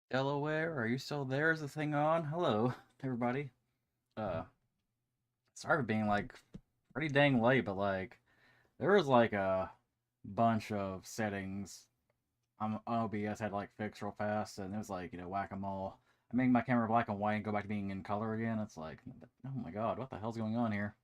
Delaware, are you still there? Is the thing on? Hello, everybody. Uh, Sorry for being like pretty dang late, but like there was like a bunch of settings OBS had to like fix real fast, and it was like whack-a-mole. I make my camera black and white and go back to being in color again. It's like, oh my god, what the hell's going on here?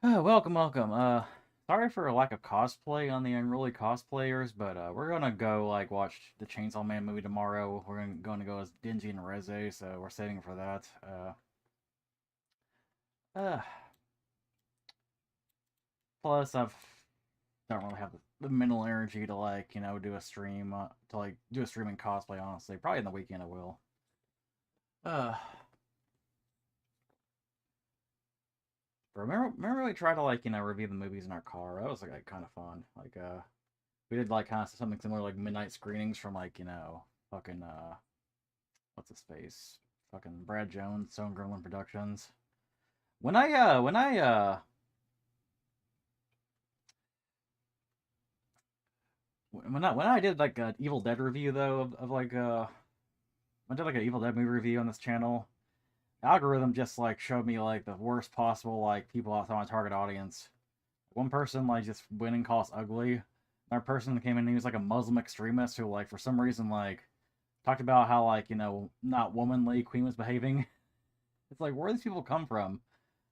Welcome, welcome. Sorry for a lack of cosplay on the Unruly cosplayers, but we're gonna go like watch the Chainsaw Man movie tomorrow. We're going to go as Dingy and Reze, so we're saving for that. Uh, Plus I don't really have the mental energy to like do a stream to like do a stream in cosplay. Honestly, probably in the weekend I will. Uh, remember we tried to like review the movies in our car. That was like kind of fun. Like we did like kind of something similar like midnight screenings from like fucking what's his face, fucking Brad Jones, Stone Gremlin Productions. When I did like an Evil Dead review though of like I did like an Evil Dead movie review on this channel. Algorithm just like showed me like the worst possible like people I thought my target audience. One person like just went and called us ugly. Another person came in and he was like a Muslim extremist who like for some reason like talked about how like not womanly Queen was behaving. It's like where do these people come from?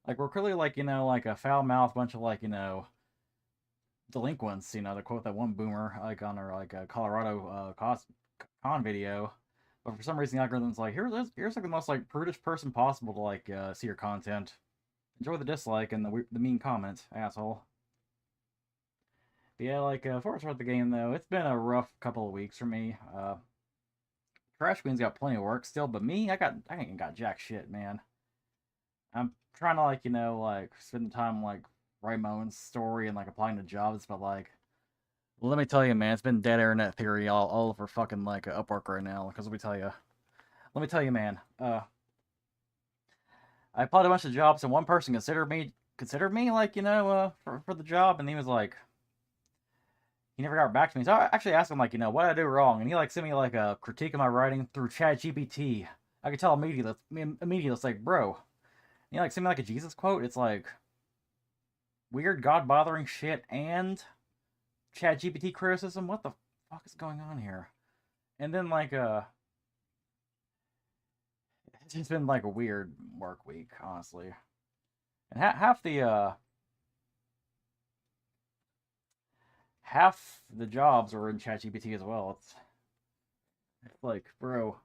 Like we're clearly like like a foul mouthed bunch of like delinquents. To quote that one boomer like on our like Colorado con video. But for some reason the algorithm's like here's like the most like prudish person possible to like see your content. Enjoy the dislike and the mean comment, asshole. But yeah, like before I start the game though, it's been a rough couple of weeks for me. Trash Queen's got plenty of work still, but me, I ain't got jack shit, man. I'm trying to like like spend the time like write my own story and like applying to jobs, but like let me tell you, man, it's been dead internet theory all over fucking like Upwork right now. Because let me tell you, man. I applied a bunch of jobs, and one person considered me like for the job, and he was like, he never got back to me. So I actually asked him like what did I do wrong, and he like sent me like a critique of my writing through Chat GPT. I could tell immediately. It's like, bro, you like send me like a Jesus quote. It's like weird God bothering shit and Chat GPT criticism. What the fuck is going on here? And then like it's just been like a weird work week, honestly. And half the jobs are in ChatGPT as well. It's like, bro,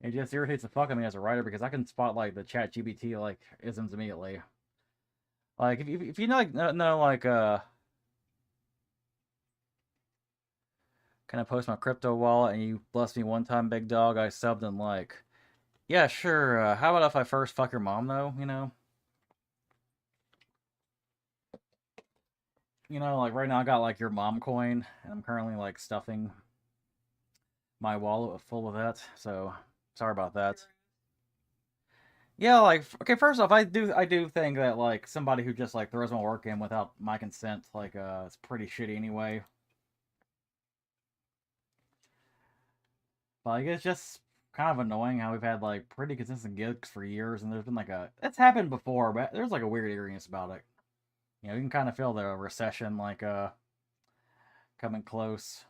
it just irritates the fuck out of me as a writer because I can spot like the ChatGPT like isms immediately. Like if you know like know like can I post my crypto wallet and you bless me one time, big dog? I subbed and like, yeah, sure. How about if I first fuck your mom though? Like right now I got like your mom coin, and I'm currently like stuffing my wallet full of that. So sorry about that. Yeah, like okay, first off, I do think that like somebody who just like throws my work in without my consent, like it's pretty shitty anyway. But like it's just kind of annoying how we've had like pretty consistent gigs for years, and there's been like it's happened before, but there's like a weird eeriness about it. You can kind of feel the recession like coming close.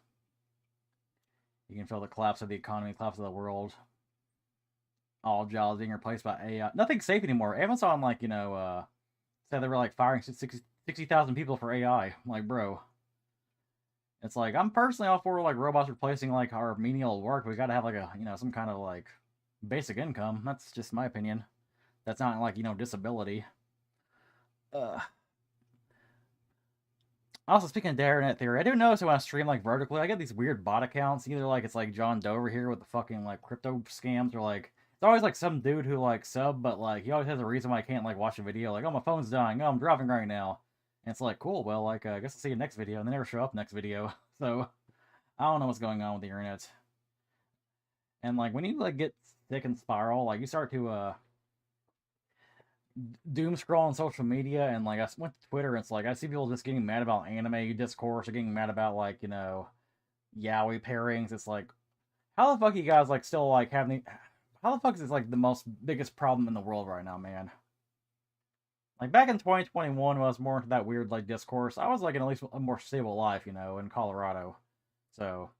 You can feel the collapse of the economy, collapse of the world. All jobs being replaced by AI. Nothing's safe anymore. Amazon like said they were like firing 60,000 people for AI. I'm like, bro, it's like I'm personally all for like robots replacing like our menial work. We got to have like a some kind of like basic income. That's just my opinion. That's not like disability. Uh, Also, speaking of internet theory, I do notice when I stream like vertically, I get these weird bot accounts. Either like it's like John Doe over here with the fucking like crypto scams, or like it's always like some dude who like sub, but like he always has a reason why I can't like watch a video. Like, oh, my phone's dying. Oh, I'm driving right now. And it's like, cool. Well, like I guess I'll see you next video, and they never show up next video. So I don't know what's going on with the internet. And like when you like get sick and spiral, like you start to doom scroll on social media, and like I went to Twitter, and it's like I see people just getting mad about anime discourse or getting mad about like yaoi pairings. It's like How the fuck you guys like still like having? How the fuck is this like the most biggest problem in the world right now, man? Like back in 2021, when I was more into that weird like discourse, I was like in at least a more stable life, you know, in Colorado. So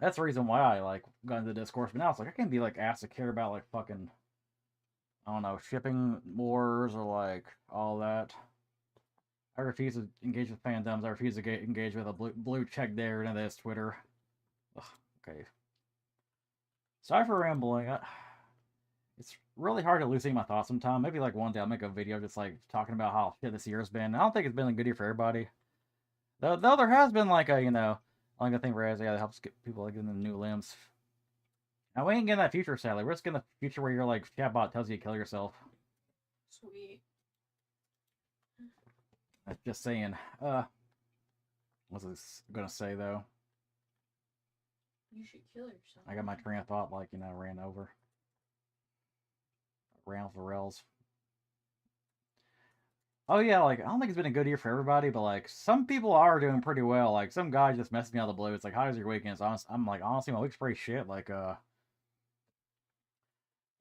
that's the reason why I like got into the discourse. But now it's like I can't be like asked to care about like fucking I don't know shipping wars or like all that. I refuse to engage with fandoms. I refuse to engage with a blue check there and this Twitter. Ugh, okay. Sorry for rambling. It's really hard to losing my thoughts sometimes. Maybe like one day I'll make a video just like talking about how shit this year's been. I don't think it's been a good year for everybody. Though there has been like a like a thing where that helps get people like getting the new limbs. Now we ain't getting that future sadly. We're just getting the future where you're like chatbot tells you to kill yourself. Sweet. That's just saying. What's this gonna say though? You should kill yourself. I got my train of thought like ran over. Ran off the rails. Oh yeah, like I don't think it's been a good year for everybody, but like some people are doing pretty well. Like some guy just messed me out of the blue. It's like, how's your weekend? So I'm like, honestly, my week's pretty shit. Like and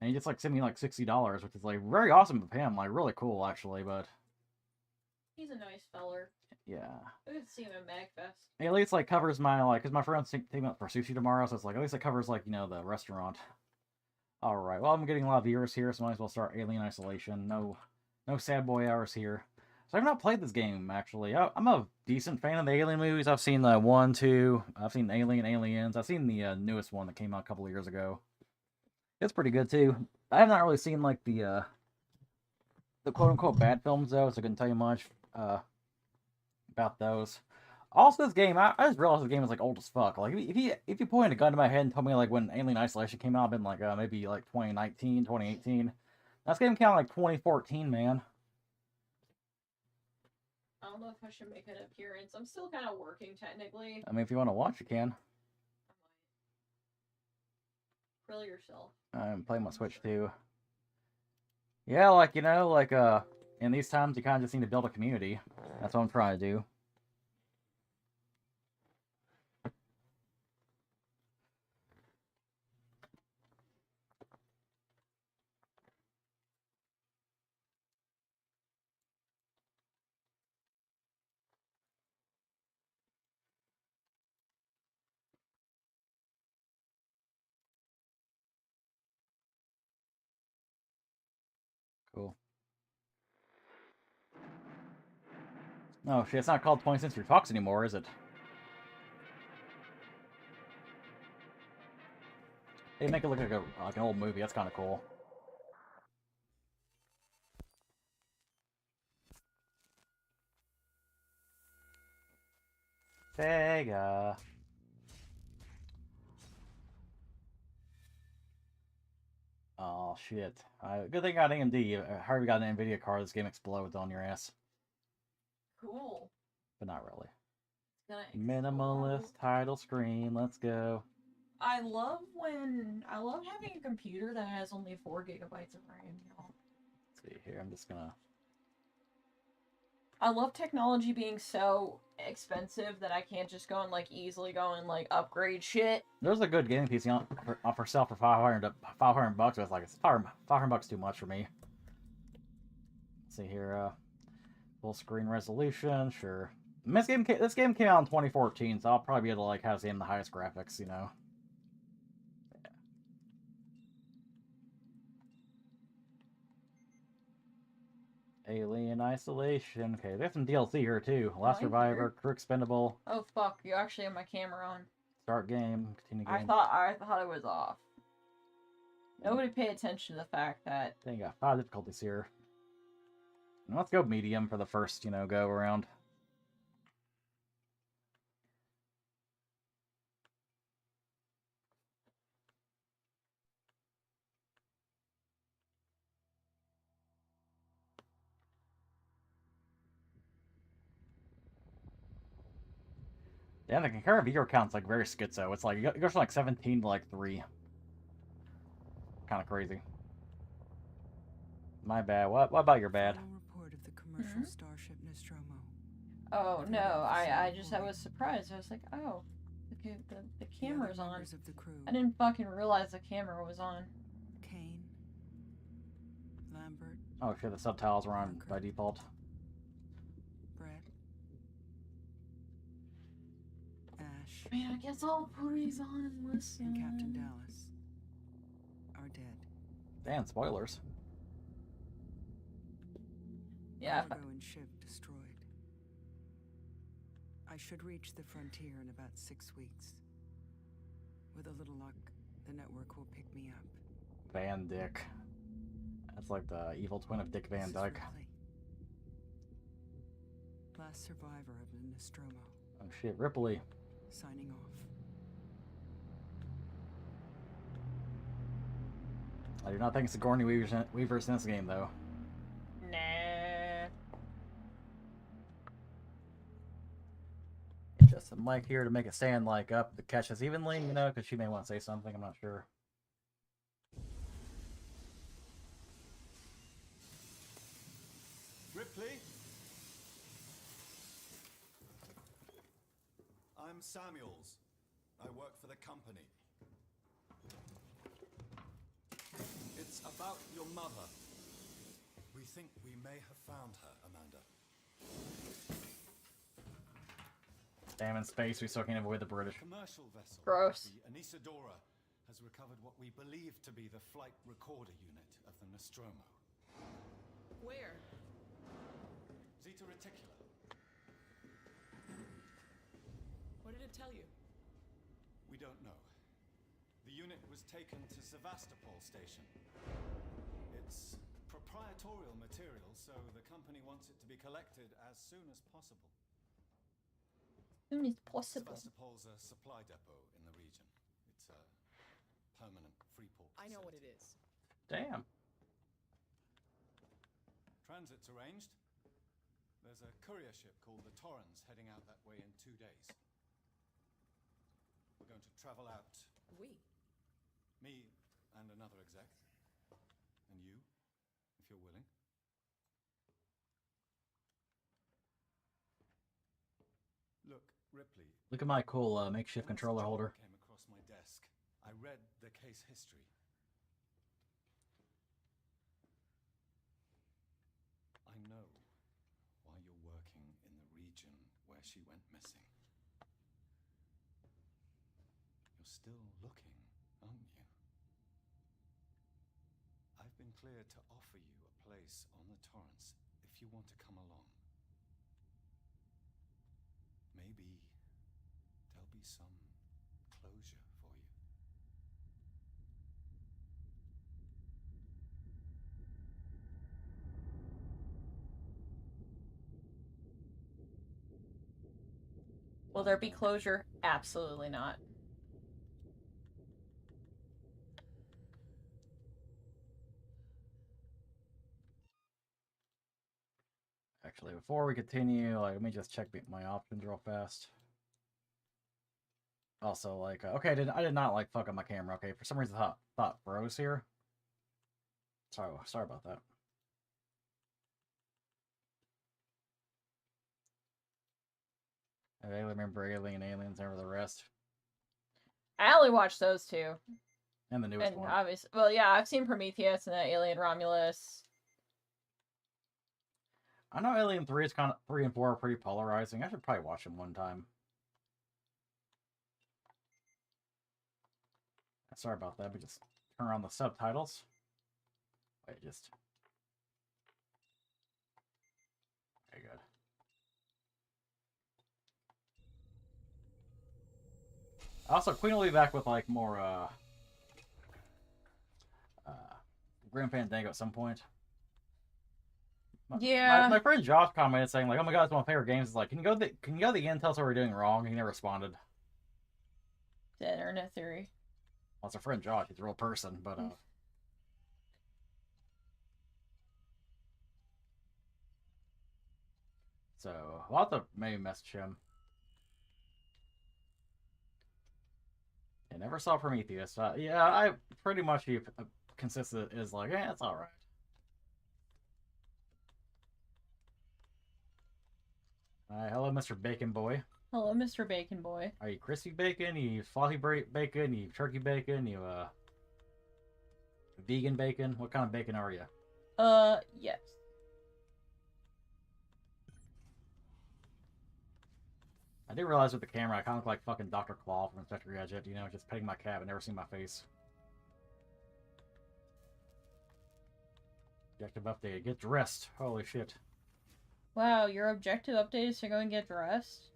he just like sent me like $60, which is like very awesome of him. Like really cool actually, but he's a nice feller. Yeah. I could see him at MagFest. At least like covers my like, cause my friend's taking up for sushi tomorrow, so it's like at least it covers like the restaurant. All right. Well, I'm getting a lot of viewers here, so might as well start Alien Isolation. No sad boy hours here. So I've not played this game actually. I'm a decent fan of the Alien movies. I've seen the 1, 2. I've seen Alien, Aliens. I've seen the newest one that came out a couple of years ago. It's pretty good too. I have not really seen like the quote unquote bad films though, so I couldn't tell you much about those. Also, this game, I just realized this game is like old as fuck. Like if you pointed a gun to my head and told me like when Alien Isolation came out, I've been like maybe like 2019, 2018. This game came out like 2014, man. I don't know if I should make an appearance. I'm still kind of working technically. I mean, if you want to watch, you can. Kill yourself. I'm playing my Switch too. Yeah, like in these times, you kind of just need to build a community. That's what I'm trying to do. Cool. Oh shit, it's not called 20th Century Fox anymore, is it? They make it look like an old movie. That's kind of cool. Sega. Oh shit. Good thing I got AMD. I heard we got an NVIDIA card. This game explodes on your ass. Cool. But not really. Minimalist title screen. Let's go. I love having a computer that has only 4 gigabytes of RAM. Let's see here. I'm just gonna. I love technology being so expensive that I can't just go and like easily go and like upgrade shit. There's a good gaming PC on for sale for $500. But it's like it's $500 too much for me. Let's see here. Full screen resolution, sure. This game came out in 2014, so I'll probably be able to like have the highest graphics, Yeah. Alien Isolation. Okay, there's some DLC here too. Last Survivor, Crew Expendable. Oh fuck! You actually have my camera on. Start game. Continue game. I thought it was off. Nobody pay attention to the fact that. They got 5 difficulties here. Let's go medium for the first, go around. Yeah, the concurrent viewer count's like very schizo. It's like it goes from like 17 to like 3. Kind of crazy. My bad. What about your bad? Report of the commercial starship Nostromo. Oh no, I was surprised. I was like, oh. The camera's on. Of the crew. I didn't fucking realize the camera was on. Kane, Lambert. Oh shit, the subtitles were on by default. Brett. Ash. I mean, I guess I'll put these on and listen. And Captain Dallas are dead. Damn, spoilers. Yeah. Cargo and ship destroyed. I should reach the frontier in about 6 weeks. With a little luck, the network will pick me up. Van Dyck. That's like the evil twin of Dick Van Dyke. Ripley. Last survivor of the Nostromo. Oh shit, Ripley. Signing off. I do not think Sigourney Weaver's in this game, though. Nah. Just a mic here to make it stand like up to catch us evenly, you know, because she may want to say something, I'm not sure. Ripley? I'm Samuels. I work for the company. It's about your mother. We think we may have found her, Amanda. Damn, in space, we still can't avoid the British. Commercial vessel. Gross. The Anisadora has recovered what we believe to be the flight recorder unit of the Nostromo. Where? Zeta Reticula. What did it tell you? We don't know. The unit was taken to Sevastopol station. It's proprietarial material, so the company wants it to be collected as soon as possible. Soon as possible. Sevastopol's a supply depot in the region. It's a permanent free port I know what it facility. is. Damn. Transit's arranged. There's a courier ship called the Torrens heading out that way in 2 days. We're going to travel out. We? Me and another exec. And you, if you're willing. Look, Ripley. Look at my cool makeshift when this controller job holder. came across my desk, I read the case history. I know why you're working in the region where she went missing. You're still looking, aren't you? I've been cleared to offer you a place on the Torrens if you want to come along. Maybe there'll be some closure for you. Will there be closure? Absolutely not. Actually, before we continue, like, let me just check my options real fast. Also, like, okay, I did not like fuck up my camera. Okay, for some reason, thought froze here. Sorry about that. I remember Aliens over the rest, I only watched those two. and the newest And one. obviously, well, yeah, I've seen Prometheus and Alien Romulus. I know Alien 3 is 3 and 4 are pretty polarizing. I should probably watch them one time. Sorry about that. We just turn on the subtitles. Wait, just. Okay, good. Also, Queen will be back with like more Grim Fandango at some point. Yeah. My friend Josh commented saying like, "Oh my god, it's one of my favorite games." It's like, can you go to the end, tell us what we're doing wrong? And he never responded. The internet theory. Well, it's a friend Josh. He's a real person, but so we'll have to maybe message him. I never saw Prometheus. Yeah, I pretty much consistent is like, it's all right. Hello, Mr. Bacon Boy. Hello, Mr. Bacon Boy. Are you crispy bacon? You fluffy bacon? You turkey bacon? You vegan bacon? What kind of bacon are you? Yes. I did realize with the camera, I kind of look like fucking Dr. Claw from Inspector Gadget, you know, just petting my cat and never seen my face. Objective updated. Get dressed. Holy shit. Wow, your objective update is to go and get dressed?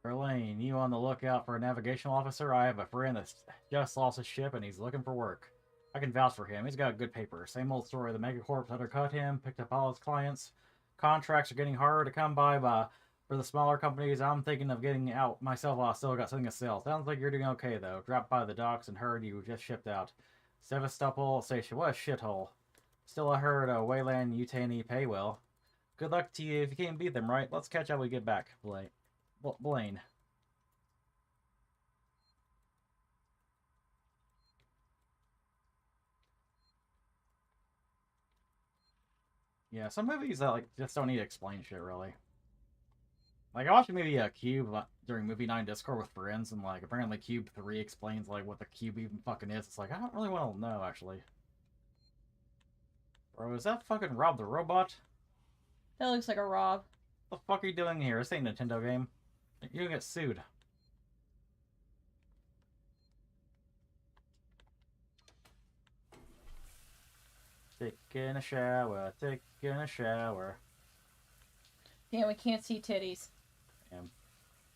Verlaine, you on the lookout for a navigational officer? I have a friend that's just lost his ship and he's looking for work. I can vouch for him. He's got good paper. Same old story. The megacorps undercut him, picked up all his clients. Contracts are getting harder to come by for the smaller companies. I'm thinking of getting out myself while I still got something to sell. Sounds like you're doing okay, though. Dropped by the docks and heard you just shipped out. Sevastopol Station. What a shithole. Still, I heard Wayland Utani pay well. Good luck to you if you can't beat them, right? Let's catch up when we get back, Blaine. Yeah, some movies that like just don't need to explain shit really. Like I watched a movie Cube during Movie Night Discord with friends, and like apparently Cube 3 explains like what the cube even fucking is. It's like I don't really want to know actually. Bro, is that fucking Rob the Robot? That looks like a Rob. What the fuck are you doing here? This ain't a Nintendo game. You're gonna get sued. Taking a shower, taking a shower. Damn, we can't see titties. Damn.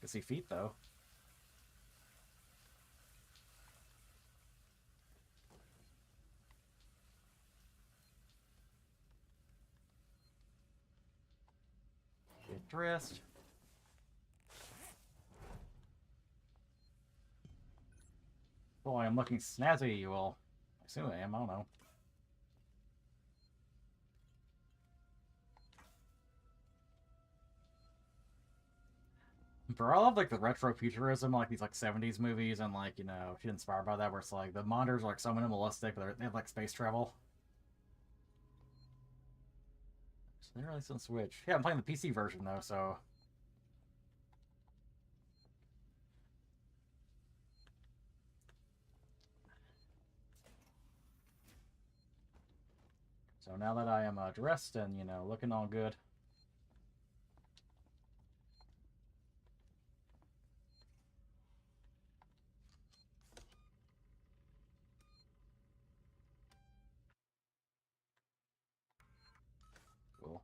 Can see feet though. Get dressed. Boy, I'm looking snazzy, you all. I assume I am, I don't know. For all of like the retro futurism, like these like 70s movies and like, you know, she's inspired by that where it's like the monitors are like so minimalistic, but they have like space travel. So they really some Switch. Yeah, I'm playing the PC version though, so now that I am dressed and, you know, looking all good. Cool.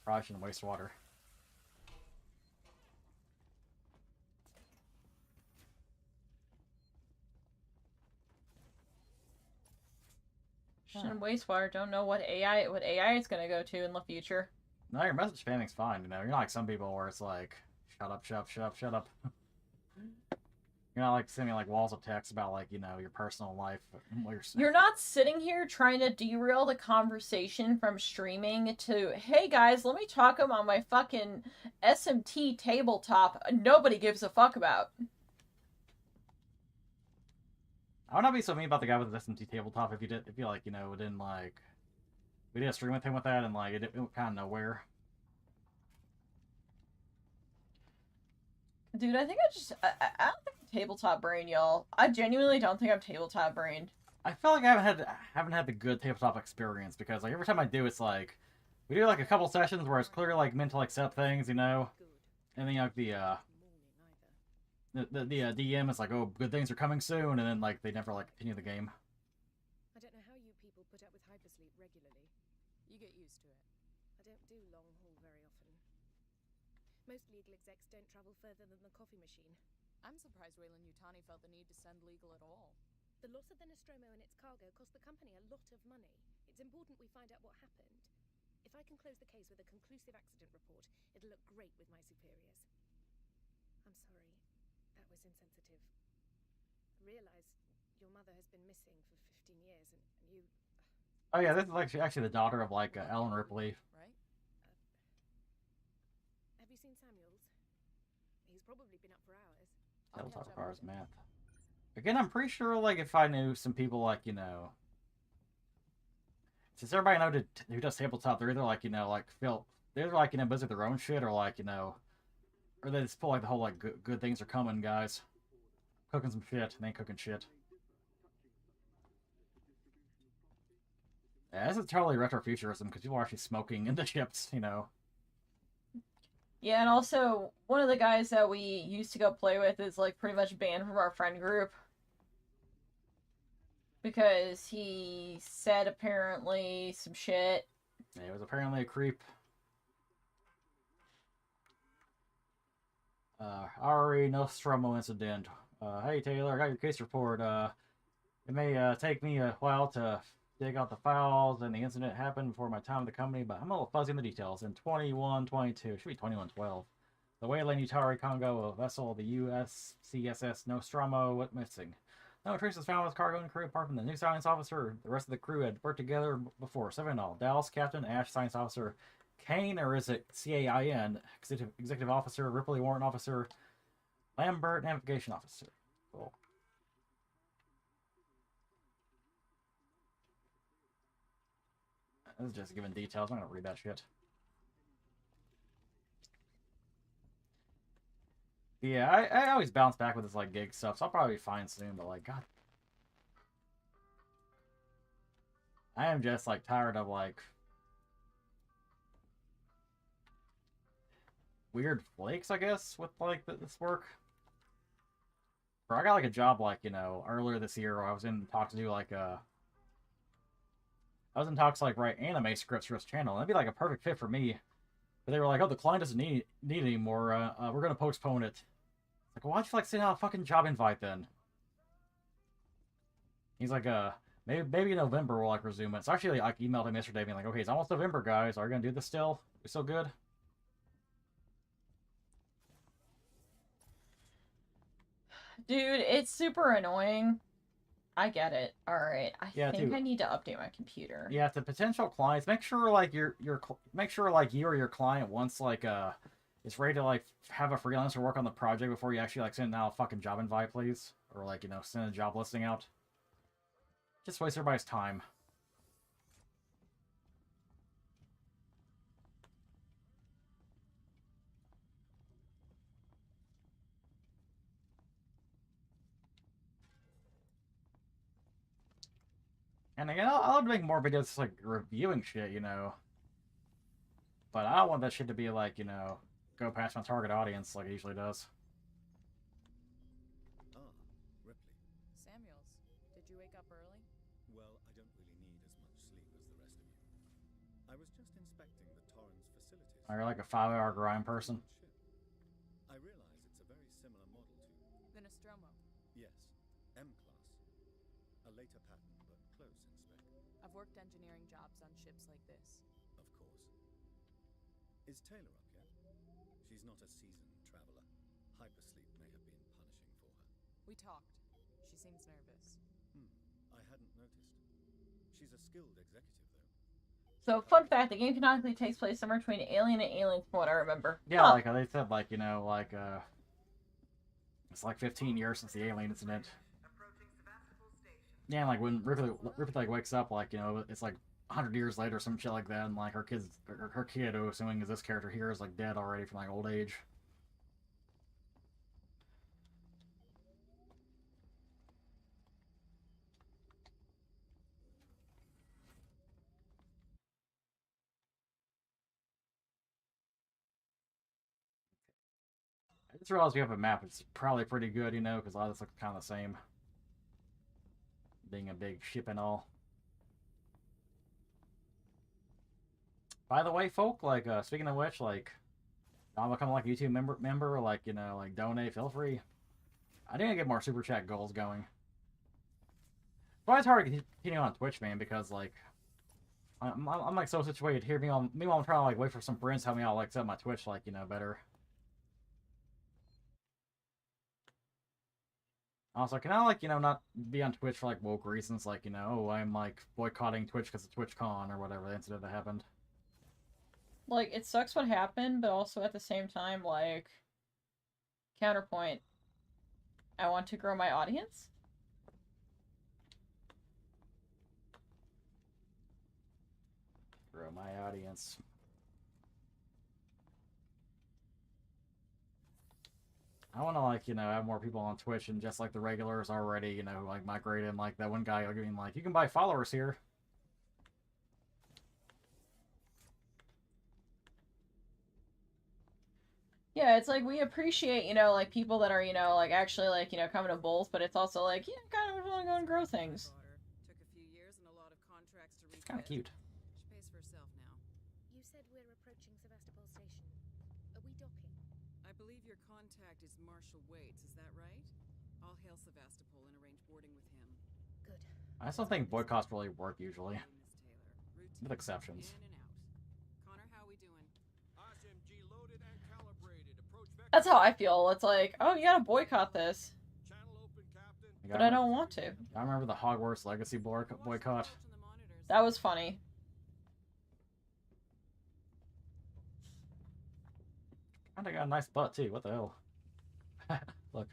Probably shouldn't waste water. Shouldn't wastewater. Don't know what AI is gonna go to in the future. No, your message spamming's fine, you know. You're not like some people where it's like, shut up, shut up, shut up, shut up. You're not like sending like walls of text about like, you know, your personal life. You're not sitting here trying to derail the conversation from streaming to, hey guys, let me talk about my fucking SMT tabletop nobody gives a fuck about. I would not be so mean about the guy with the SMT tabletop if you like, you know, didn't like, we did a stream with him with that and like, it went kind of nowhere. Dude, I think I don't think I'm tabletop brain, y'all. I genuinely don't think I'm tabletop brained. I feel like I haven't had the good tabletop experience because like every time I do, it's like we do like a couple sessions where it's clearly like meant to like set up things, you know, and then like the DM is like, oh, good things are coming soon, and then like they never like continue the game. I don't know how you people put up with hypersleep regularly. You get used to it. I don't do long haul very often. Most legal execs don't travel further than the coffee machine. I'm surprised Wayland Yutani felt the need to send legal at all. The loss of the Nostromo and its cargo cost the company a lot of money. It's important we find out what happened. If I can close the case with a conclusive accident report, it'll look great with my superiors. I'm sorry. That was insensitive. I realize your mother has been missing for 15 years, and you... Oh yeah, this is actually the daughter of like Ellen Ripley. Right? Have you seen Samuels? He's probably been up for hours. I'll Tabletop catch up requires with him. math. Again, I'm pretty sure like if I knew some people like since everybody know who does tabletop, they're either like they're like busy with their own shit or like or they just feel like the whole like good things are coming, guys. Cooking some shit, and they ain't cooking shit. Yeah, this is totally retrofuturism because people are actually smoking in the ships, Yeah, and also one of the guys that we used to go play with is like pretty much banned from our friend group because he said apparently some shit. Yeah, it was apparently a creep. Ari Nostromo incident. Hey Taylor, I got your case report. It may take me a while to dig out the files, and the incident happened before my time at the company, but I'm a little fuzzy in the details. In 2122, it should be 2112, the Wayland Utari Congo, a vessel of the USCSS Nostromo went missing. No traces found with cargo and crew apart from the new science officer. The rest of the crew had worked together before. 7 in all. Dallas, Captain, Ash, Science Officer, Kane, or is it CAIN, Executive Officer, Ripley, Warrant Officer, Lambert, Navigation Officer. Cool. This is just giving details. I'm not gonna read that shit. Yeah, I always bounce back with this like gig stuff, so I'll probably be fine soon. But like, God, I am just like tired of like weird flakes, I guess, with like this work. Or I got like a job like earlier this year where I was in talks to do like I was in talks to like write anime scripts for this channel. And that'd be like a perfect fit for me. But they were like, "Oh, the client doesn't need it anymore. We're gonna postpone it." Like, well, why'd you like send out a fucking job invite then? He's like, maybe in November we'll like resume it. So actually, like emailed him yesterday, being like, "Okay, it's almost November, guys. Are you gonna do this still? We still good?" Dude, it's super annoying. I get it. Alright, I think too. I need to update my computer. Yeah, to potential clients, make sure like make sure like you or your client wants like is ready to like have a freelancer work on the project before you actually like send out a fucking job invite, please, or like send a job listing out. Just waste everybody's time. And again, I'll make more videos like reviewing shit, but I don't want that shit to be like go past my target audience like it usually does. Ah, Ripley. Samuels, did you wake up early? Well, I don't really need as much sleep as the rest of you. I was just inspecting the Torrens facilities. Are you like a 5-hour grind person? I realize it's a very similar model to... The Nostromo. Yes, M-Class. A later pattern, but close in spec. I've worked engineering jobs on ships like this. Of course. Is Taylor up yet? She's not a seasoned traveler. Hypersleep may have been punishing for her. We talked. She seems nervous. I hadn't noticed. She's a skilled executive, though. So, fun fact, the game canonically takes place somewhere between Alien and Alien, from what I remember. Yeah, Huh. like they said, like it's like 15 years since the alien incident. Yeah, and like when Ripley like wakes up, like it's like 100 years later, some shit like that, and like her kid, assuming is this character here, is like dead already from like old age. I just realized we have a map. It's probably pretty good, because a lot of this looks kind of the same. Being a big ship and all. By the way, folk, like, speaking of which, like, I'll become like a YouTube member, like, like donate, feel free. I need to get more super chat goals going. But it's hard to continue on Twitch, man, because like, I'm like so situated here. Meanwhile, I'm trying to like wait for some friends to help me out, like set up my Twitch, like, better. Also, can I, like, not be on Twitch for, like, woke reasons? Like, oh, I'm, like, boycotting Twitch because of TwitchCon or whatever, the incident that happened. Like, it sucks what happened, but also at the same time, like, counterpoint, I want to grow my audience. Grow my audience. I want to, like, have more people on Twitch and just, like, the regulars already, who, like, migrate in. Like, that one guy, like, being like, you can buy followers here. Yeah, it's like, we appreciate, like, people that are, like, actually, like, coming to both, but it's also like, yeah, kind of want to go and grow things. Took a few years and a lot of contracts to It's kind of cute. She pays for herself now. You said we're approaching Sevastopol Station. Are we docking? I believe your contact is Marshal Waits, is that right? I'll hail Sevastopol and arrange boarding with him. Good. I still think boycotts really work usually, Hey, Miss Taylor. Routine. with exceptions. In and out. Connor, how we doing? SMG loaded and calibrated. Approach vector. That's how I feel. It's like, oh, you gotta boycott this. Channel open, Captain. But I don't want to. I remember the Hogwarts Legacy boycott. Watch the monitors. That was funny. Kinda got a nice butt too. What the hell? Look.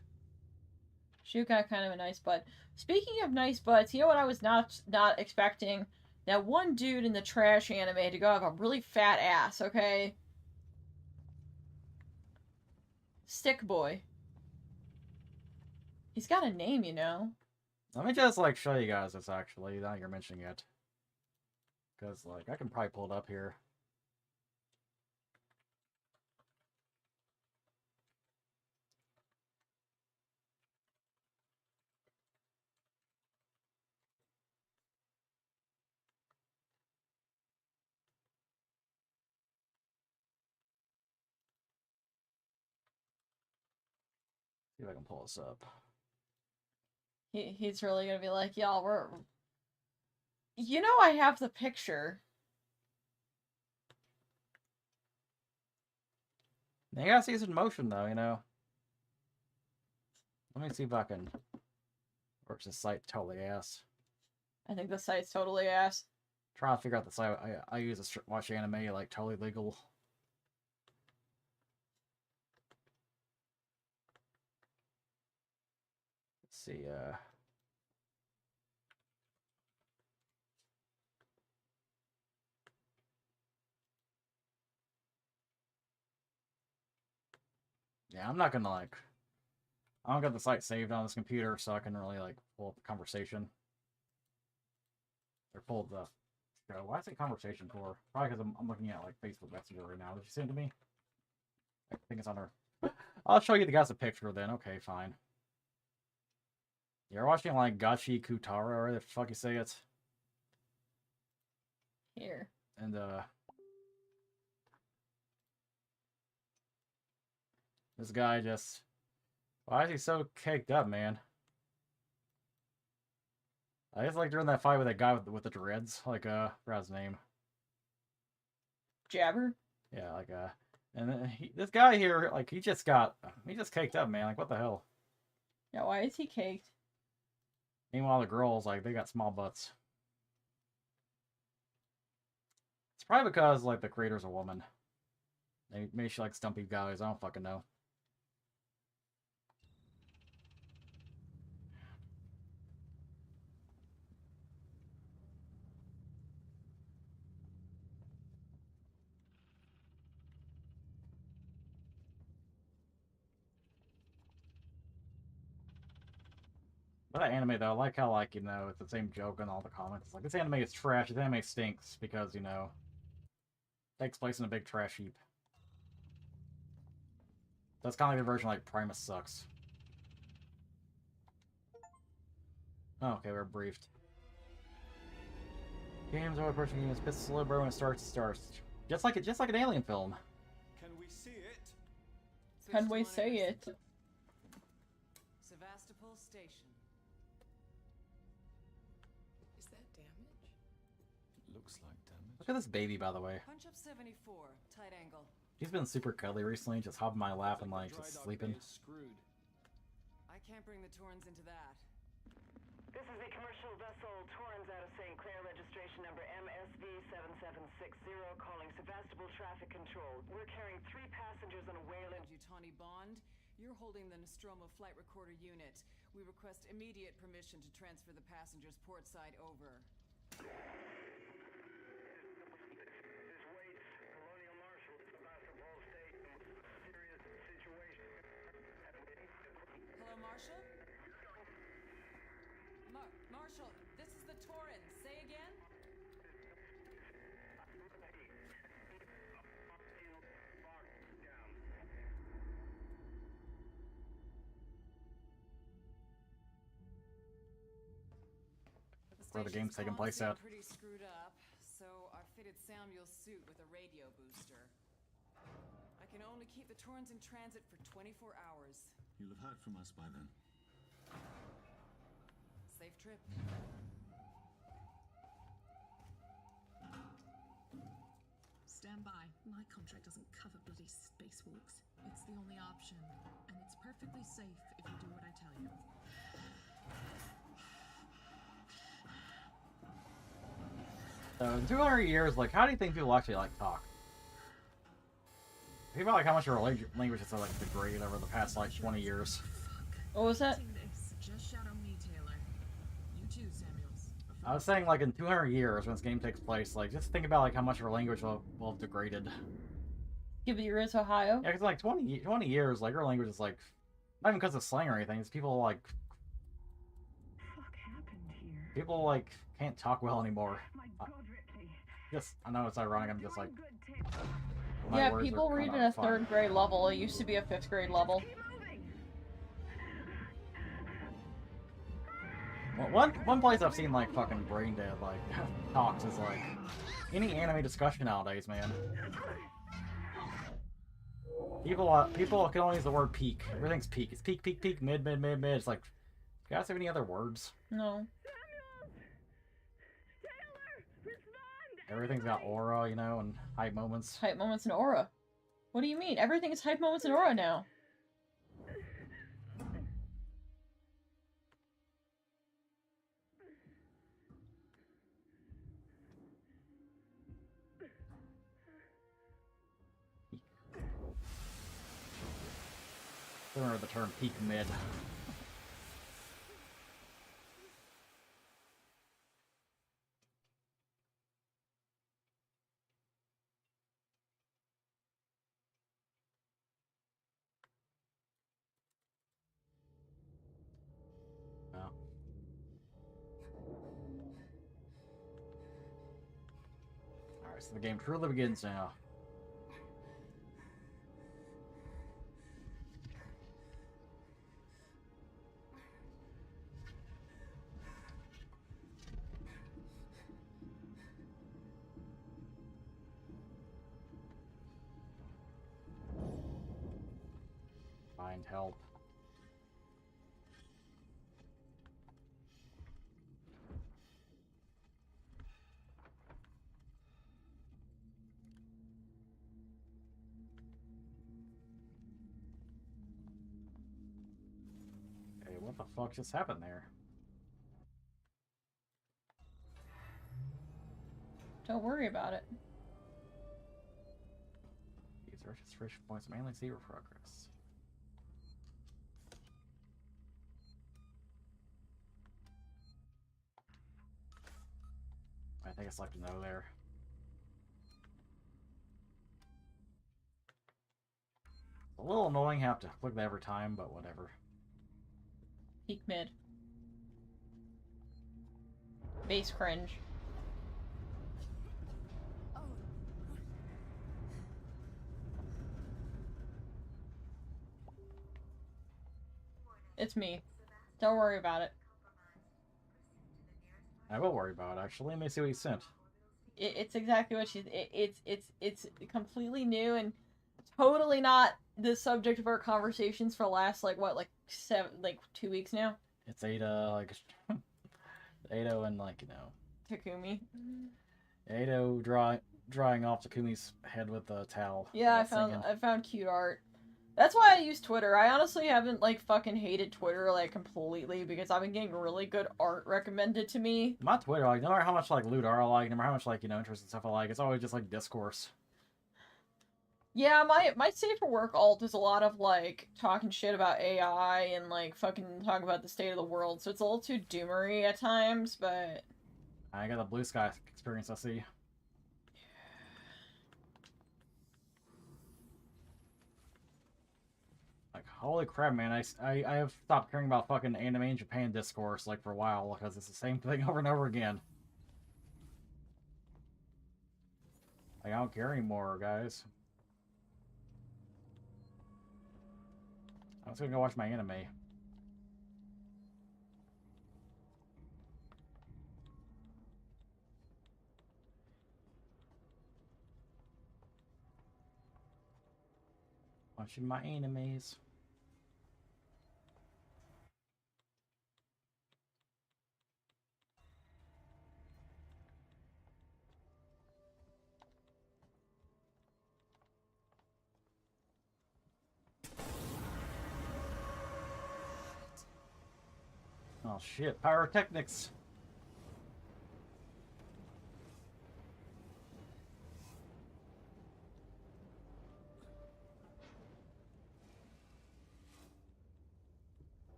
She got kind of a nice butt. Speaking of nice butts, you know what I was not expecting? That one dude in the trash anime to go have a really fat ass, okay? Stick Boy. He's got a name, Let me just, like, show you guys this, actually, now you're mentioning it. Because, like, I can probably pull it up here. See if I can pull this up. He's really gonna be like, y'all, we're... I have the picture. You gotta see it's in motion, though, Let me see if I can... Or is this site totally ass? I think the site's totally ass. Trying to figure out the site I use to watch anime, like, totally legal. Let's see, yeah, I'm not gonna, like... I don't got the site saved on this computer, so I can really, like, pull up the conversation. Or pull the... Why is it conversation for? Probably because I'm looking at, like, Facebook Messenger right now. Did you send it to me? I think it's on her. I'll show you the guys a picture then. Okay, fine. You're watching, like, Gachi Kutara, or the fuck you say it? Here. And, this guy just... Why is he so caked up, man? I just like during that fight with that guy with the dreads. Like, forgot his name. Jabber? Yeah, like, and then this guy here, like, he just caked up, man. Like, what the hell? Yeah, why is he caked? Meanwhile, the girls, like, they got small butts. It's probably because, like, the creator's a woman. Maybe she likes stumpy guys. I don't fucking know. But that anime, though, I like how, like, it's the same joke in all the comments. It's like, this anime is trash, this anime stinks, because, takes place in a big trash heap. That's kind of like the version, like, Primus sucks. Oh, okay, we're briefed. Games are approaching games, pistol bro, when it starts. Just like an alien film. Can we see it? Can we say it? Sevastopol Station. Is that damage? Looks like damage. Look at this baby, by the way. Punch up 74, tight angle. She's been super cuddly recently, just hopping in my lap and, like, just sleeping. I can't bring the Torrens into that. This is the commercial vessel Torrens out of St. Clair, registration number MSV7760, calling Sevastopol Traffic Control. We're carrying 3 passengers on a Wayland. Yutani Bond, you're holding the Nostromo flight recorder unit. We request immediate permission to transfer the passengers port side over. Hello, Marshall? Marshall, this is the Torrens. Say again? Where the game's taking place at. at. Pretty screwed up, so I fitted Samuel's suit with a radio booster. I can only keep the Torrens in transit for 24 hours. You'll have heard from us by then. Safe trip. Stand by. My contract doesn't cover bloody spacewalks. It's the only option, and it's perfectly safe if you do what I tell you. So in 200 years, like, how do you think people actually like talk? Think about like how much our language has like degraded over the past like 20 years. What was that? Just shadow me, Taylor. You too, Samuels. I was saying like in 200 years when this game takes place, like just think about like how much our language will have degraded. Give it your is Ohio. Yeah, because like 20 years, like our language is like not even because of slang or anything. It's people like What happened here? people like can't talk well anymore. My God, Ripley. Just I know it's ironic. I'm just like Doing good, Taylor. my Yeah, words people are read kinda at a fun. 3rd grade level. It used to be a 5th grade level. Keep moving. Well, one place I've seen like fucking brain dead like talks is like any anime discussion nowadays, man. People can only use the word peak. Everything's peak. It's peak, peak, peak, mid, mid, mid, mid. It's like, you guys have any other words? No. Taylor, respond. Everything's got aura, you know, and hype moments. Hype moments and aura. What do you mean? Everything is hype moments and aura now. I remember the term peak mid. Well. Alright, so the game truly begins now. Find help. Hey, what the fuck just happened there? Don't worry about it. These registration points mainly see your progress. I think I selected no there. It's a little annoying have to click that every time, but whatever. Peak mid. Base cringe. It's me. Don't worry about it. I will worry about it, actually. Let me see what he sent. It's exactly what she's. It's completely new and totally not the subject of our conversations for the last like 2 weeks now. It's Ada, like Ada and like, you know, Takumi. Ada drying off Takumi's head with a towel. Yeah, while singing. I found cute art. That's why I use Twitter. I honestly haven't, like, fucking hated Twitter, like, completely, because I've been getting really good art recommended to me. My Twitter, like, no matter how much, like, loot art I like, no matter how much, like, you know, interesting stuff I like, it's always just, like, discourse. Yeah, my Safe for Work alt is a lot of, like, talking shit about AI and, like, fucking talking about the state of the world, so it's a little too doomery at times, but... I got the blue sky experience, I see. Like, holy crap, man, I have stopped caring about fucking anime in Japan discourse, like, for a while, because it's the same thing over and over again. Like, I don't care anymore, guys. I'm just gonna go watch my anime. Watching my animes. Oh shit, pyrotechnics!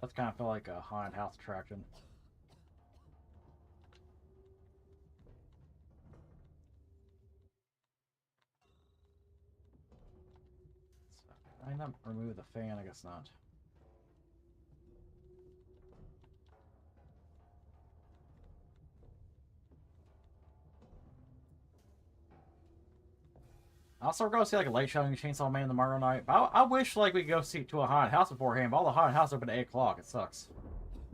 That's kind of feel like a haunted house attraction. So, I not remove the fan? I guess not. Also, we're going to see like a late showing of Chainsaw Man tomorrow night. But I wish like we could go see to a haunted house beforehand. But all the haunted houses open at 8 o'clock. It sucks.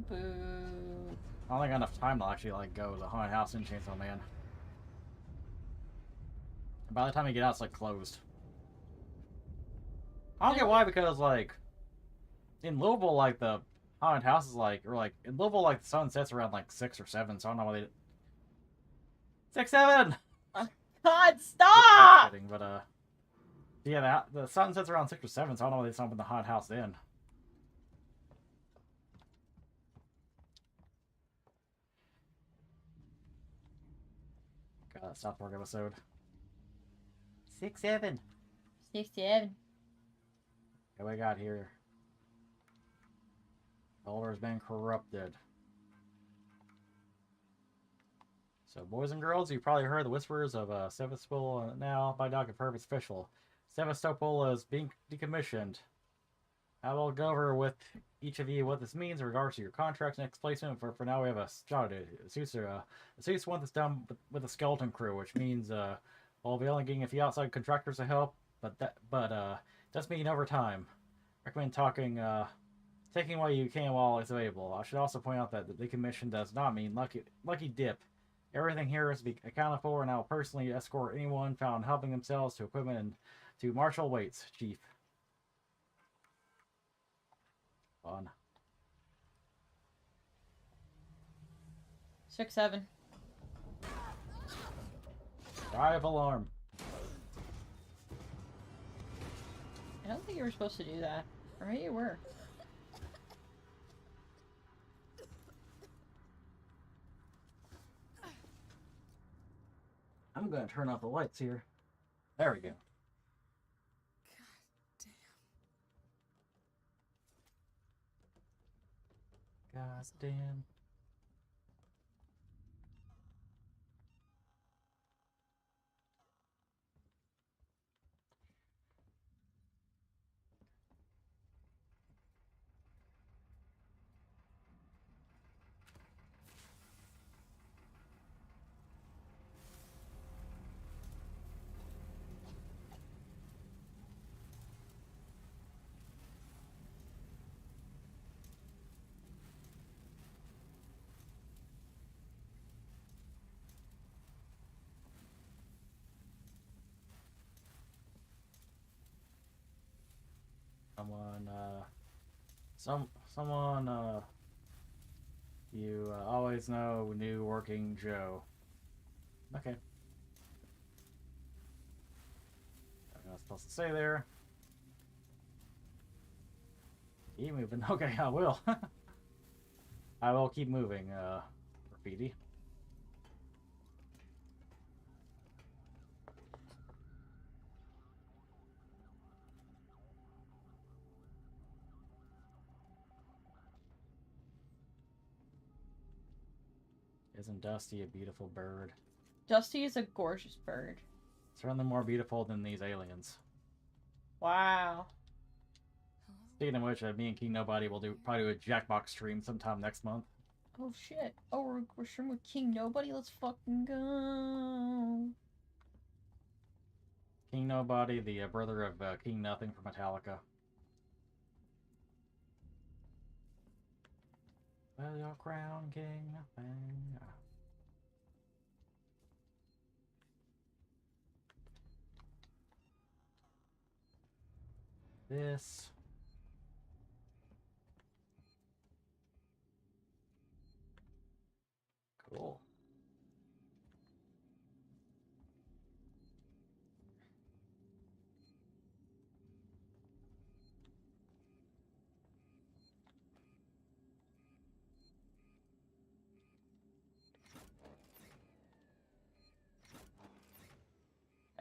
Boo. I don't think I got enough time to actually like go to the haunted house in Chainsaw Man. And by the time you get out, it's like closed. I don't get why, because like in Louisville, like the haunted house is like, or like in Louisville, like the sun sets around like 6 or 7. So I don't know why they 6, 7. God, stop! Kidding, but yeah, the sun sets around 6 or 7. So I don't know why they just open the haunted house then. God, that South Park episode. 6, 7. 6, 7. What we got here? Boulder's been corrupted. So, boys and girls, you've probably heard the whispers of Sevastopol now. By Dr. Purpose official. Sevastopol is being decommissioned. I will go over with each of you what this means in regards to your contracts and next placement. For now, we have a shot at it. The suits want this done with a skeleton crew, which means we'll be only getting a few outside contractors to help, but that's mean over time. Recommend taking what you can while it's available. I should also point out that the decommission does not mean lucky dip. Everything here is to be accounted for, and I will personally escort anyone found helping themselves to equipment and to martial weights, Chief. Fun. 6, 7. Drive alarm. I don't think you were supposed to do that. Or maybe you were. I'm gonna turn off the lights here. There we go. God damn. Someone You always know new working Joe. Okay. I'm not supposed to say there. Keep moving. Okay, I will. I will keep moving, graffiti. Isn't Dusty a beautiful bird? Dusty is a gorgeous bird. Certainly more beautiful than these aliens. Wow. Speaking of which, me and King Nobody will probably do a Jackbox stream sometime next month. Oh shit. Oh, we're streaming with King Nobody? Let's fucking go. King Nobody, the brother of King Nothing from Metallica. Well, your crown, King Nothing. This. Cool.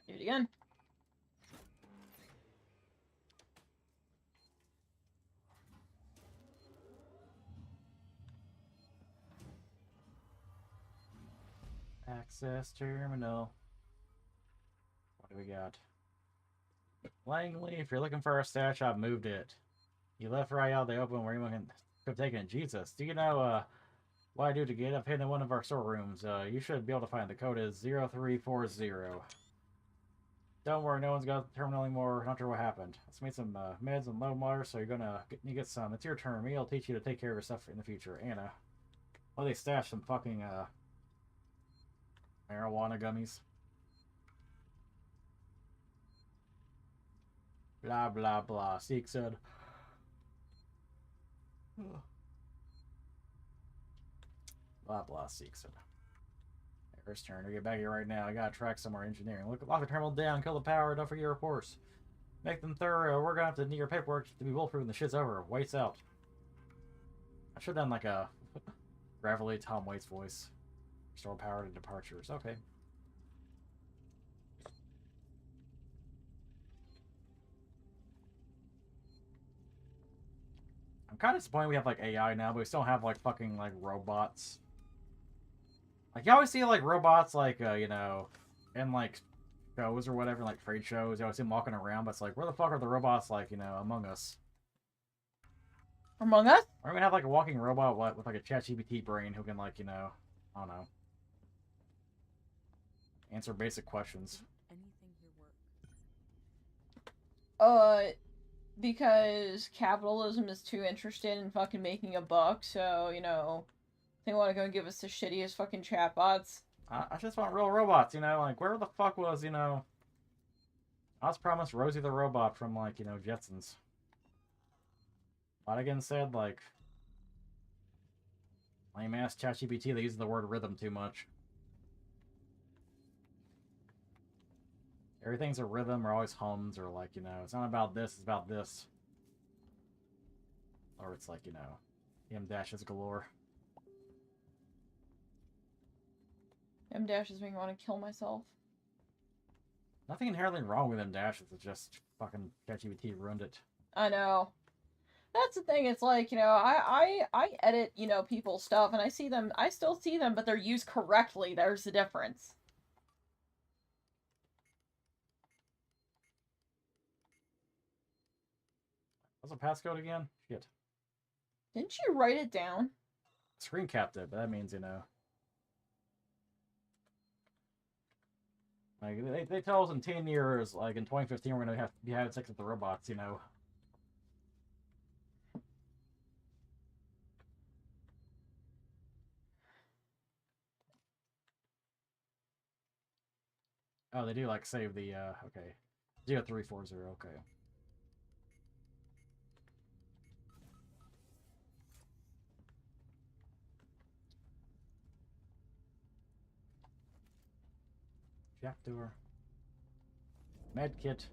Do it again. Access terminal. What do we got? Langley, if you're looking for a stash, I've moved it. You left right out of the open where anyone could have taken it. Jesus, do you know what I do to get up hidden in one of our storerooms? You should be able to find the code is 0340. Don't worry, no one's got the terminal anymore. Not sure what happened. Let's make some meds and low water, so you're gonna get some. It's your turn. Me, I'll teach you to take care of yourself in the future. Anna. Well, they stashed some fucking marijuana gummies. Blah blah blah. Seek said. Blah blah. Seek said. First turn. We get back here right now. I gotta track somewhere engineering. Lock the terminal down. Kill the power. Don't forget your reports. Make them thorough. We're gonna have to need your paperwork to be bulletproof when the shit's over. Waits out. I should have done like a gravelly Tom Waits voice. Restore power to departures. Okay. I'm kind of disappointed we have like AI now, but we still have like fucking like robots. Like you always see like robots like you know, in like shows or whatever, like trade shows. You always see them walking around, but it's like where the fuck are the robots like, you know, Among Us? Among Us? Or we have like a walking robot with like a ChatGPT brain who can like, you know, I don't know, answer basic questions. Anything here work? Because capitalism is too interested in fucking making a buck, so, you know, they want to go and give us the shittiest fucking chatbots. I just want real robots, you know, like where the fuck was, you know, I was promised Rosie the robot from like, you know, Jetsons. But again said, like, lame ass ChatGPT, they use the word rhythm too much. Everything's a rhythm or always hums or like, you know, it's not about this, it's about this. Or it's like, you know, M dashes galore. M dashes make me want to kill myself. Nothing inherently wrong with M dashes, it's just fucking ChatGPT ruined it. I know. That's the thing, it's like, you know, I edit, you know, people's stuff and I see them, I still see them, but they're used correctly. There's the difference. What's the passcode again? Shit. Didn't you write it down? Screen capped it, but that means, you know. Like, they tell us in 10 years, like in 2015, we're gonna be having sex with the robots, you know. Oh, they do, like, save the, okay. 0340, okay. Jack door. Med kit.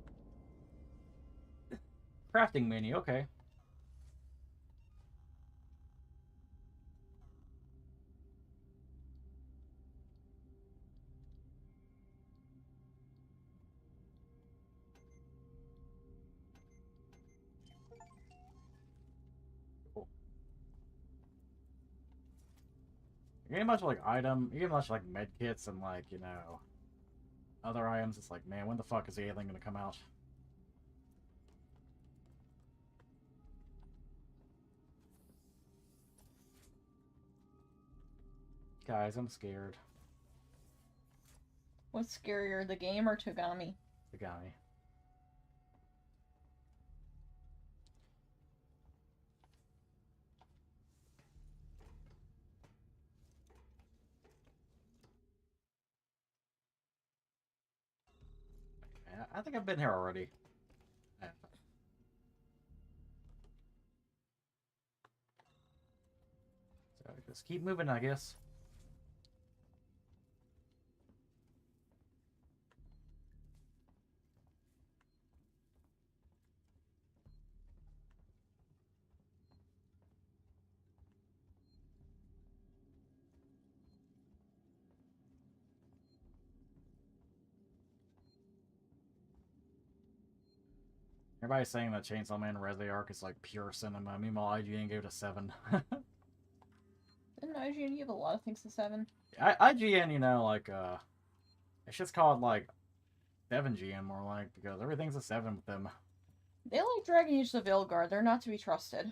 Crafting menu, okay. Cool. You get much like you get much like med kits and like, you know, other items. It's like, man, when the fuck is the alien gonna come out? Guys, I'm scared. What's scarier, the game or Togami? The guy. I think I've been here already. So just keep moving, I guess. Everybody's saying that Chainsaw Man Resi Arc is like pure cinema. Meanwhile, IGN gave it a 7. Didn't IGN give a lot of things a 7? IGN, you know, like, it's just called, like, 7GN more like, because everything's a 7 with them. They like Dragon Age the Veilguard. They're not to be trusted.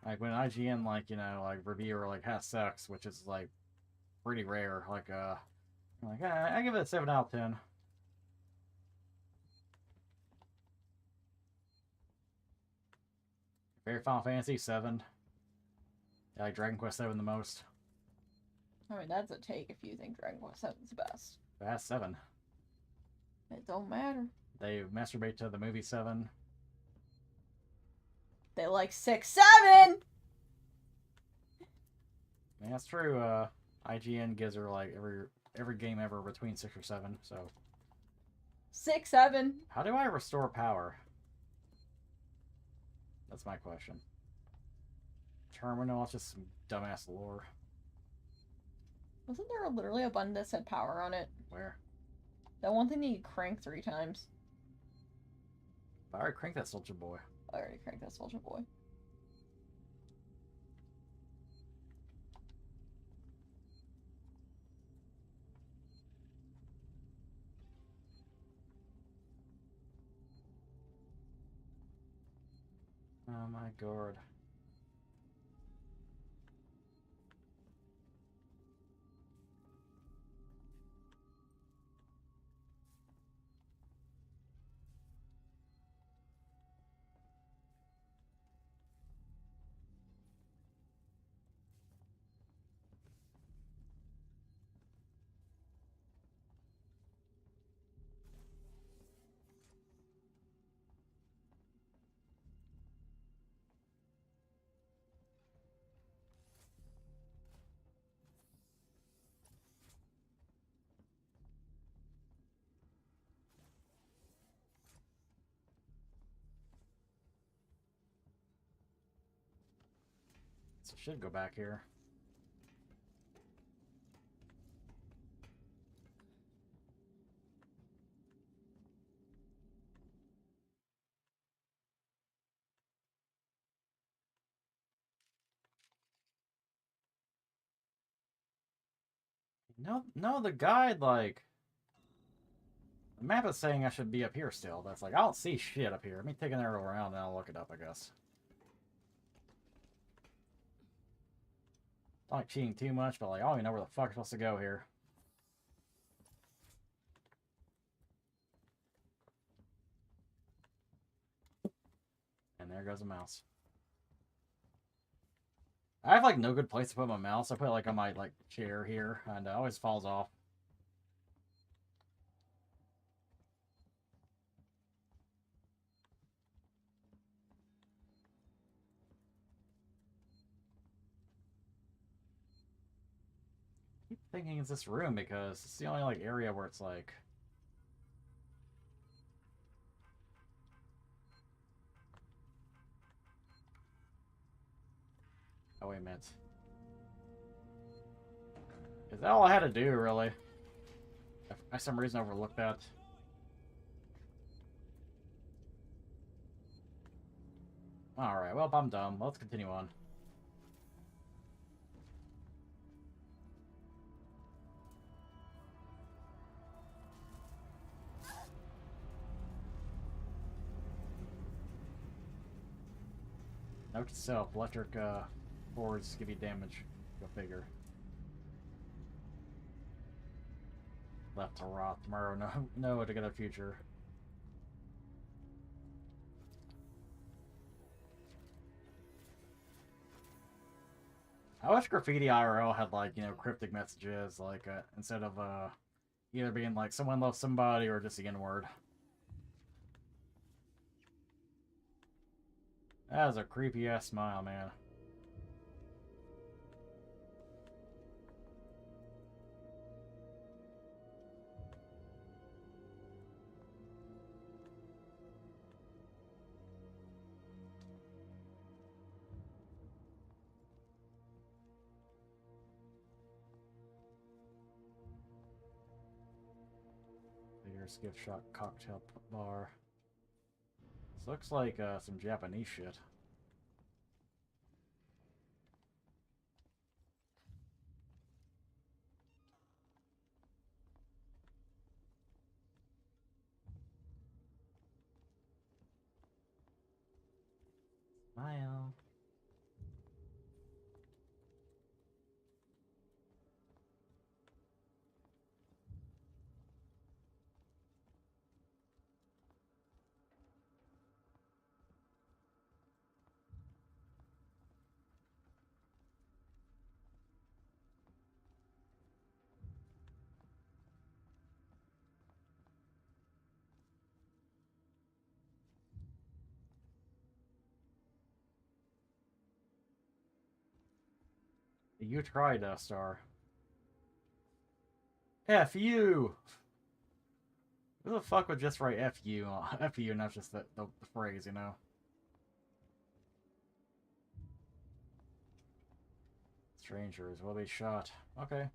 Like, when IGN, like, you know, like, reviewer, like, has sex, which is, like, pretty rare, like, I give it a 7 out of 10. Very Final Fantasy 7. I like Dragon Quest 7 the most. I mean, that's a take if you think Dragon Quest 7's the best. That's 7. It don't matter. They masturbate to the movie 7. They like 6, 7! Yeah, that's true. IGN gives her, like, every game ever between 6 or 7, so... 6, 7. How do I restore power? That's my question. Terminal, it's just some dumbass lore. Wasn't there literally a button that said power on it? Where? That one thing that you crank 3 times. I already cranked that Soldier Boy. I already cranked that Soldier Boy. Oh my god. So should go back here. No, the guide, like... The map is saying I should be up here still. That's like, I don't see shit up here. Let me take an arrow around and I'll look it up, I guess. Not like cheating too much, but like, I don't even know where the fuck I'm supposed to go here. And there goes a mouse. I have like no good place to put my mouse. I put it like on my like chair here, and it always falls off. thinking it's this room because it's the only like area where it's like. Oh wait a minute. Is that all I had to do, really? I for some reason overlooked that. Alright, well, I'm dumb. Let's continue on. Note to self, electric boards give you damage. Go figure. Left to rot tomorrow, no to get a future. I wish Graffiti IRL had like, you know, cryptic messages, like instead of either being like someone loves somebody or just the N-word. That was a creepy ass smile, man. Figures, gift shop, cocktail bar. This looks like some Japanese shit. Smile. You tried, Star. F you! Who the fuck would just write F you? F you, not just the phrase, you know? Strangers will be shot. Okay.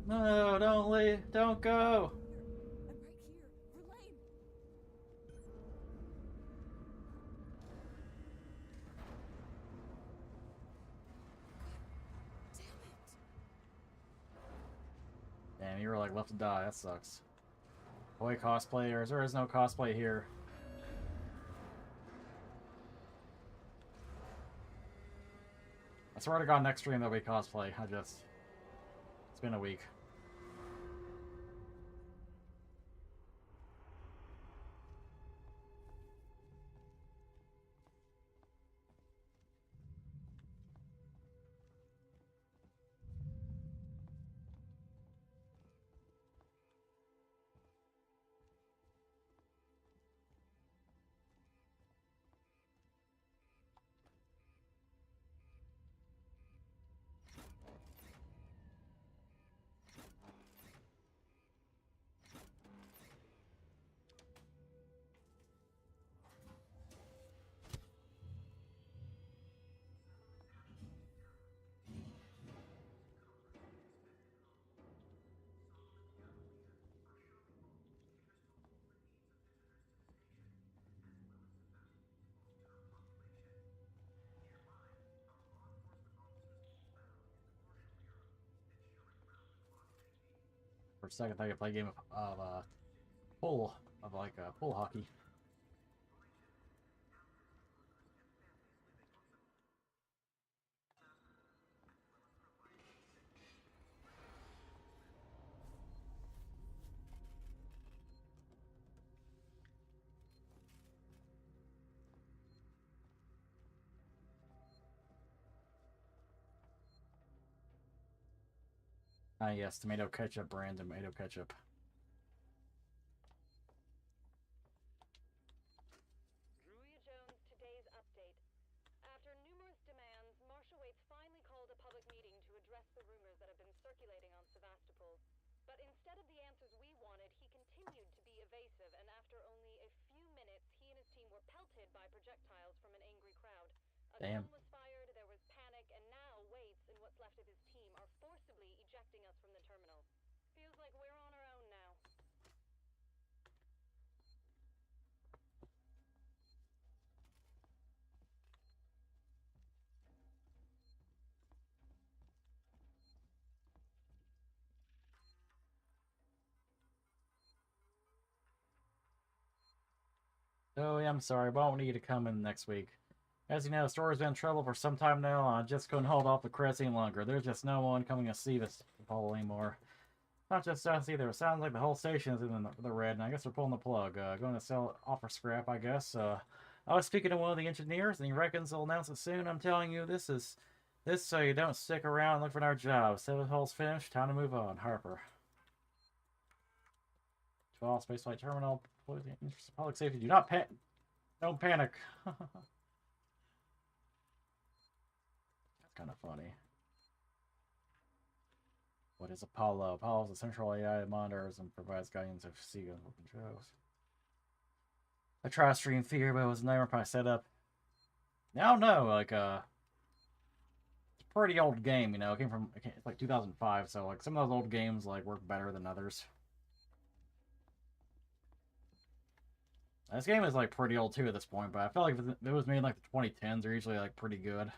No, don't leave. Don't go. I'm right here. Verlaine! Damn it! Damn, you were like left to die. That sucks. Boy, cosplayers. There is no cosplay here. I swear to God, next stream there'll be cosplay. It's been a week. For a second, I thought I could play a game of pool hockey. Ah, yes, tomato ketchup brand, tomato ketchup. Druia Jones, today's update. After numerous demands, Marshal Waits finally called a public meeting to address the rumors that have been circulating on Sevastopol. But instead of the answers we wanted, he continued to be evasive, and after only a few minutes, he and his team were pelted by projectiles from an angry crowd. A Damn. gun was fired, there was panic, and now Waits and what's left of his team are forcibly ejecting us from the terminal. Feels like we're on our own now. Oh, yeah, I'm sorry, but I won't need you to come in next week. As you know, the store's been in trouble for some time now, and I just couldn't hold off the creds any longer. There's just no one coming to see this hole anymore. Not just us either. It sounds like the whole station is in the red, and I guess they're pulling the plug. Going to sell offer scrap, I guess. I was speaking to one of the engineers, and he reckons they'll announce it soon. I'm telling you, this so you don't stick around and look for another job. 7 holes finished. Time to move on. Harper. 12 Spaceflight Terminal. Public safety. Do not panic. Don't panic. That's kind of funny. What is Apollo? Apollo is a central AI that monitors and provides guidance of seagulls and controls. I tried stream fear, but it was never probably set up. I don't know, like it's a pretty old game, you know. It came from it's like 2005, so like some of those old games like work better than others. This game is like pretty old too at this point, but I feel like if it was made in like the 2010s, they're usually like pretty good.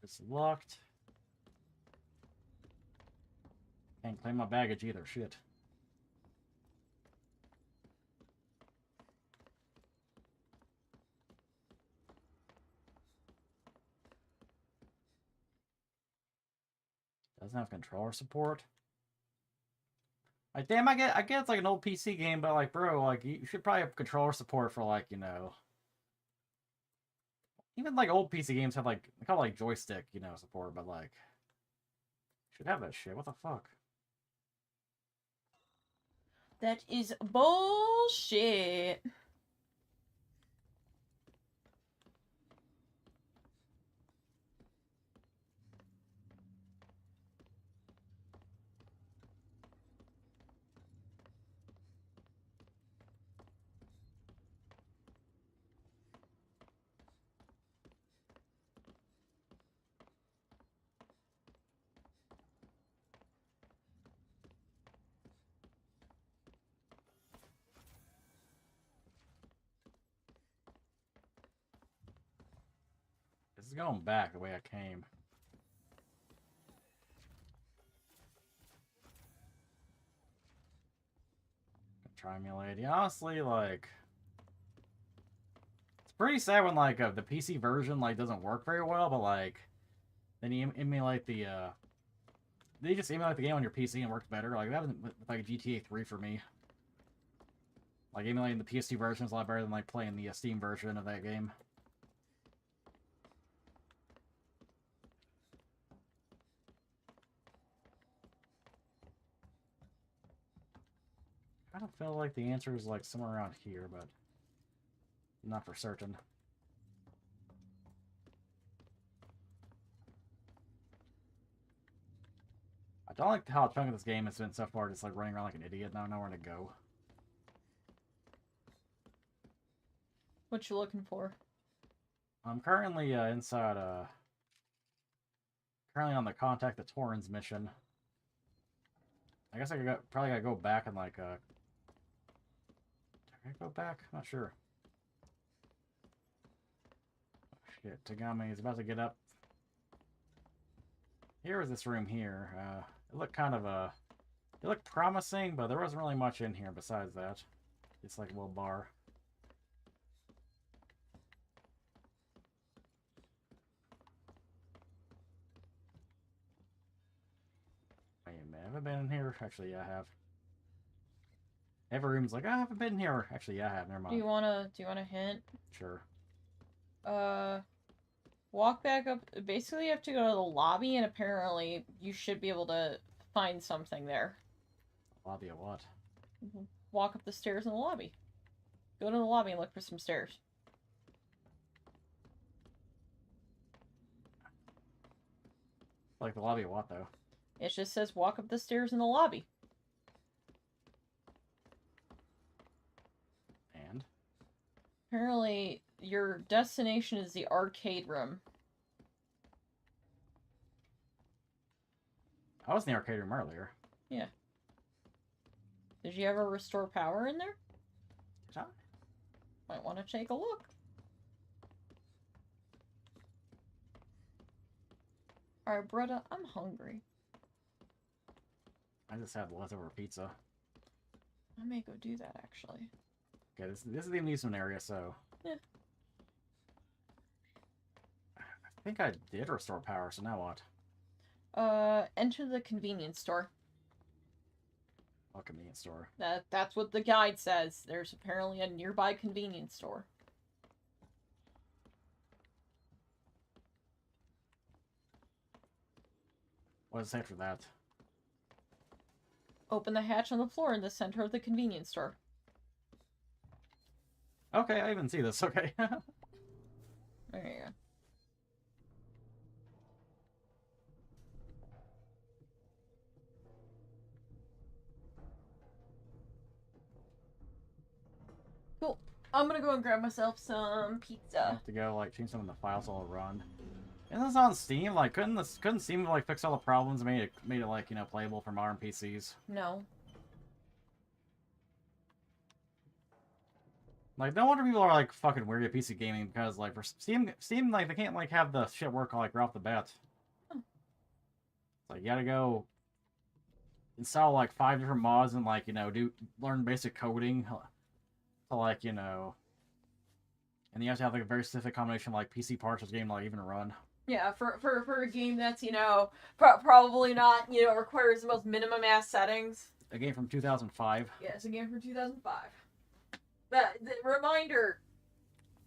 It's locked. Can't claim my baggage either. Shit. Doesn't have controller support. Like, damn, I get it's like an old PC game, but like, bro, like, you should probably have controller support for like, you know, even like old PC games have like they call it like joystick, you know, support, but like, should have that shit. What the fuck? That is bullshit. This is going back the way I came. Trimulate. Yeah, honestly, like, it's pretty sad when like the PC version like doesn't work very well, but like then you emulate the they just emulate the game on your PC and it works better. Like that was with like GTA 3 for me. Like emulating the PS2 version is a lot better than like playing the Steam version of that game. I don't feel like the answer is like somewhere around here, but not for certain. I don't like how a chunk of this game has been so far just like running around like an idiot, now I know where to go. What you looking for? I'm currently inside currently on the Contact the Torrens mission. I guess probably gotta go back and like did I go back? I'm not sure. Shit, Tagami is about to get up. Here is this room here. It looked kind of it looked promising, but there wasn't really much in here besides that. It's like a little bar. Wait a minute, have I been in here? Actually, yeah, I have. Every room's like, I haven't been here. Actually, yeah, I have. Never mind. Do you want a hint? Sure. Walk back up. Basically, you have to go to the lobby, and apparently, you should be able to find something there. Lobby of what? Walk up the stairs in the lobby. Go to the lobby and look for some stairs. Like the lobby of what, though? It just says walk up the stairs in the lobby. And? Apparently, your destination is the arcade room. I was in the arcade room earlier. Yeah. Did you ever restore power in there? Did I? Might want to take a look. Alright, brother, I'm hungry. I just had leftover pizza. I may go do that, actually. Okay, this is the amusement area, so... Yeah. I think I did restore power, so now what? Enter the convenience store. What convenience store? That's what the guide says. There's apparently a nearby convenience store. What does it say after that? Open the hatch on the floor in the center of the convenience store. Okay, I even see this. Okay. There you go. Cool. I'm gonna go and grab myself some I pizza. have to go like change some of the files all run. Isn't this on Steam? Like, couldn't Steam like fix all the problems and made it like, you know, playable for modern PCs? No. Like, no wonder people are like fucking weird at PC gaming because like for Steam like they can't like have the shit work like right off the bat. Oh. It's like you gotta go install like 5 different mods and like, you know, learn basic coding to like, you know, and you have to have like a very specific combination of like PC parts for the game to like even run. Yeah, for a game that's, you know, probably not, you know, requires the most minimum ass settings. A game from 2005. Yeah, it's a game from 2005. But, the reminder,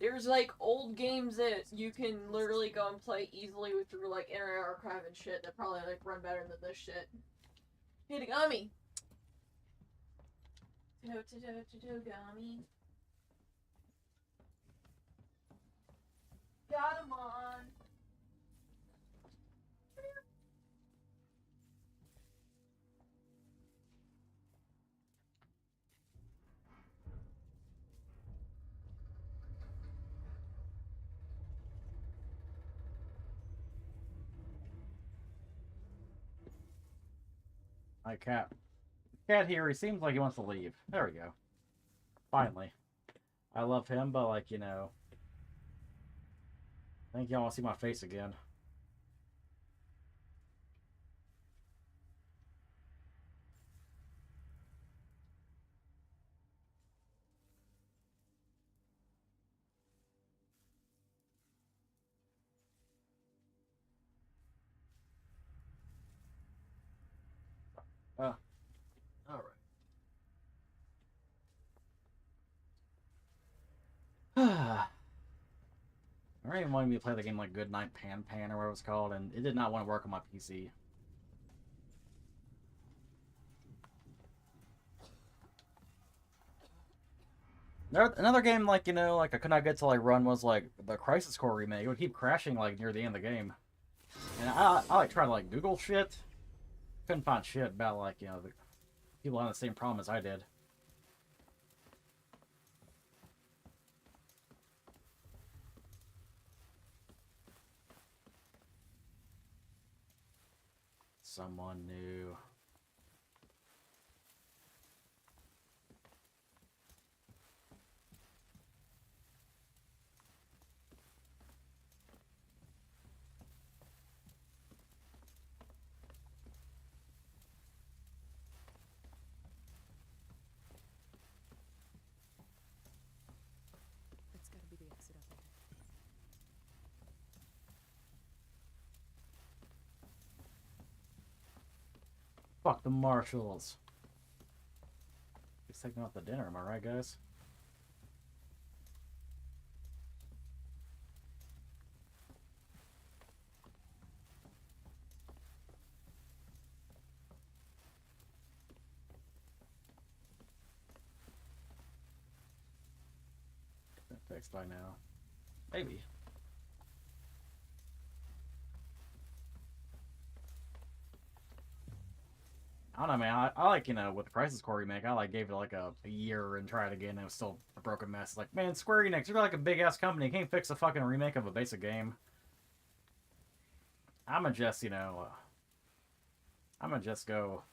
there's, like, old games that you can literally go and play easily with your, like, Internet Archive and shit that probably, like, run better than this shit. Hey, Tagami! Tagami. Got him on! My cat. Cat here, he seems like he wants to leave. There we go. Finally. I love him, but like, you know. I think y'all want to see my face again. Alright. I really wanted me to play the game like Goodnight Pan or whatever it was called, and it did not want to work on my PC. Another game like, you know, like I could not get to like run was like the Crisis Core remake. It would keep crashing like near the end of the game. And I like tried to like Google shit. Couldn't find shit about like, you know, the people having the same problem as I did. Someone new. Fuck the marshals. He's taking out the dinner, am I right, guys? Been fixed by now. Maybe. I don't know, man. I like, you know, with the Crisis Core remake, I like gave it like a year and tried again, and it was still a broken mess. Like, man, Square Enix, you're like a big ass company. You can't fix a fucking remake of a basic game. I'ma just, you know, I'ma just go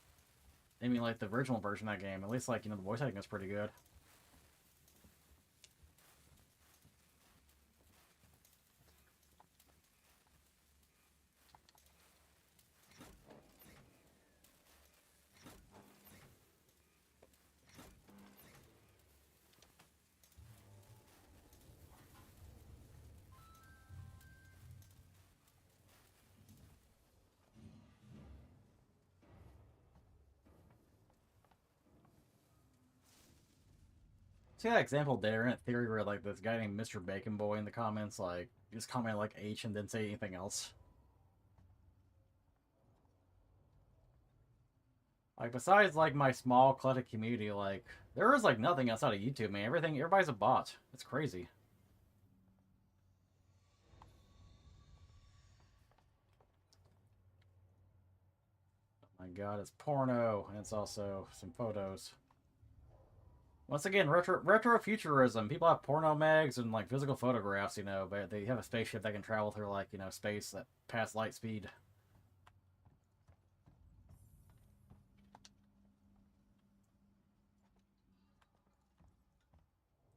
emulate the original version of that game. At least, like, you know, the voice acting is pretty good. See that example there in theory where like this guy named Mr. Bacon Boy in the comments like just commented like H and didn't say anything else. Like besides like my small eclectic community, like there is like nothing outside of YouTube, man. Everybody's a bot. It's crazy. Oh my god, it's porno and it's also some photos. Once again, retrofuturism. People have porno mags and like physical photographs, you know, but they have a spaceship that can travel through like, you know, space at past light speed.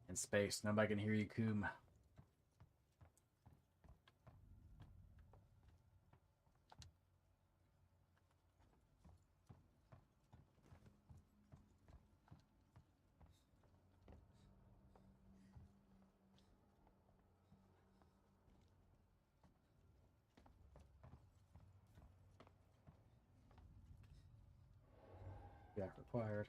In space, nobody can hear you, Coom. Yeah, required.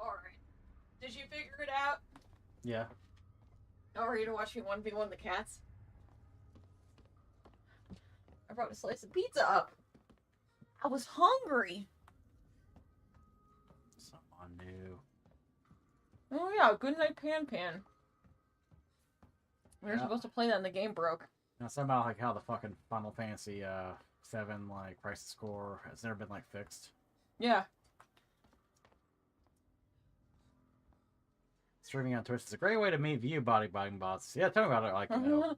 Alright. Did you figure it out? Yeah. Oh, are you to watch me 1v1 the cats? I brought a slice of pizza up. I was hungry. Someone new. Oh yeah, good night Pan Pan. We were Yeah. supposed to play that and the game broke. Now somehow like how the fucking Final Fantasy 7 like Crisis Core has never been like fixed. Yeah. Streaming on Twitch is a great way to meet view bodybuilding bots. Yeah, tell me about it. Like, you know,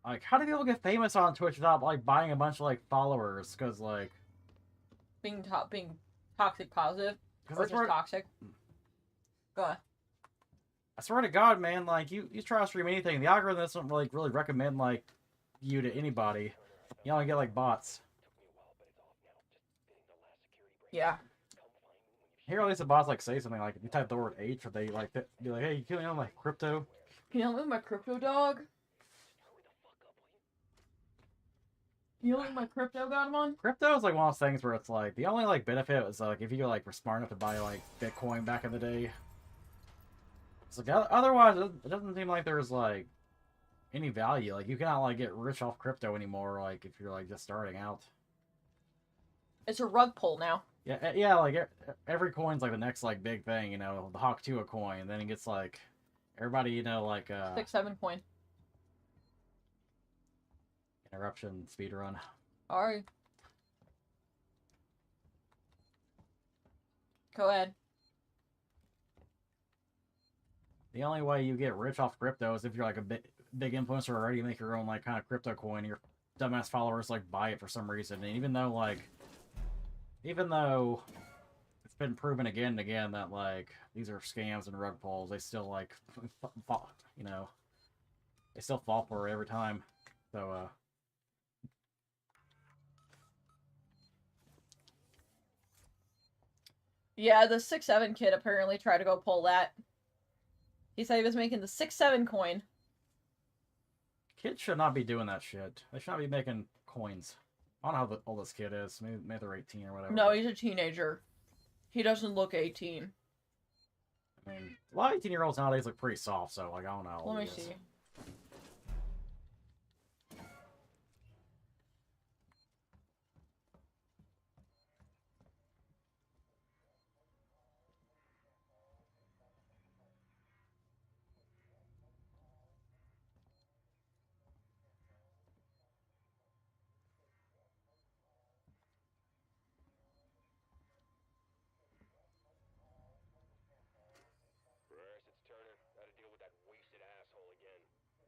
like how do people get famous on Twitch without like buying a bunch of like followers? Because like being toxic positive or just toxic. Go on. I swear to God, man, like you try to stream anything, the algorithm doesn't really recommend like you to anybody. You only get like bots. Yeah. Here at least the bots like say something like if you type the word H or they like be like, hey, you know like crypto. Can you help me with my crypto dog? Can you help me with my crypto godmon? Crypto is like one of those things where it's like the only like benefit is like if you like were smart enough to buy like Bitcoin back in the day. It's like otherwise it doesn't seem like there's like any value. Like you cannot like get rich off crypto anymore. Like if you're like just starting out. It's a rug pull now. Yeah, yeah. Like every coin's like the next like big thing. You know, the Hawk 2 a coin. And then it gets like everybody. You know, like 6-7 coin. Interruption speedrun. Alright. Go ahead. The only way you get rich off crypto is if you're like a big influencer already. You make your own like kind of crypto coin. Your dumbass followers like buy it for some reason. And even though been proven again and again that like these are scams and rug pulls. They still like fall, you know, they still fall for it every time. So Yeah, the 6-7 kid apparently tried to go pull that. He said he was making the 6-7 coin. kids should not be doing that shit. They should not be making coins. I don't know how old this kid is. Maybe they're 18 or whatever. No, he's a teenager. He doesn't look 18. I mean, a lot of 18-year-olds nowadays look pretty soft, so like I don't know. How old Let me he is. see. First, it's Turner. Gotta deal with that wasted asshole again.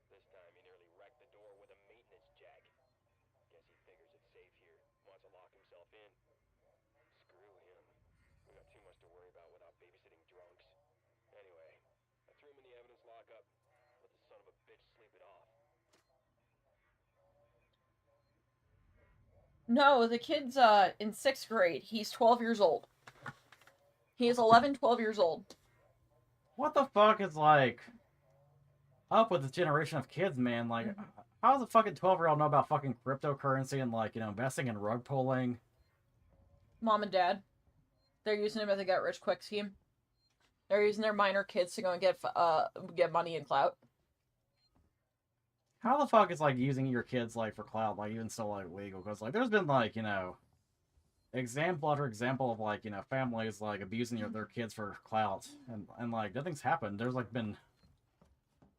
This time he nearly wrecked the door with a maintenance jack. Guess he figures it's safe here. Wants to lock himself in. Screw him. We got too much to worry about without babysitting drunks. Anyway, I threw him in the evidence lockup. Let the son of a bitch sleep it off. No, the kid's in 6th grade. He's 12 years old. He is 11, 12 years old. What the fuck is like up with this generation of kids, man? Like, how does a fucking 12-year-old know about fucking cryptocurrency and like, you know, investing in rug pulling? Mom and dad. They're using him as a get-rich-quick scheme. They're using their minor kids to go and get money and clout. How the fuck is like using your kids like for clout, like even still like legal? Because like there's been like, you know, example after example of like, you know, families like abusing their kids for clout, and like nothing's happened. There's like been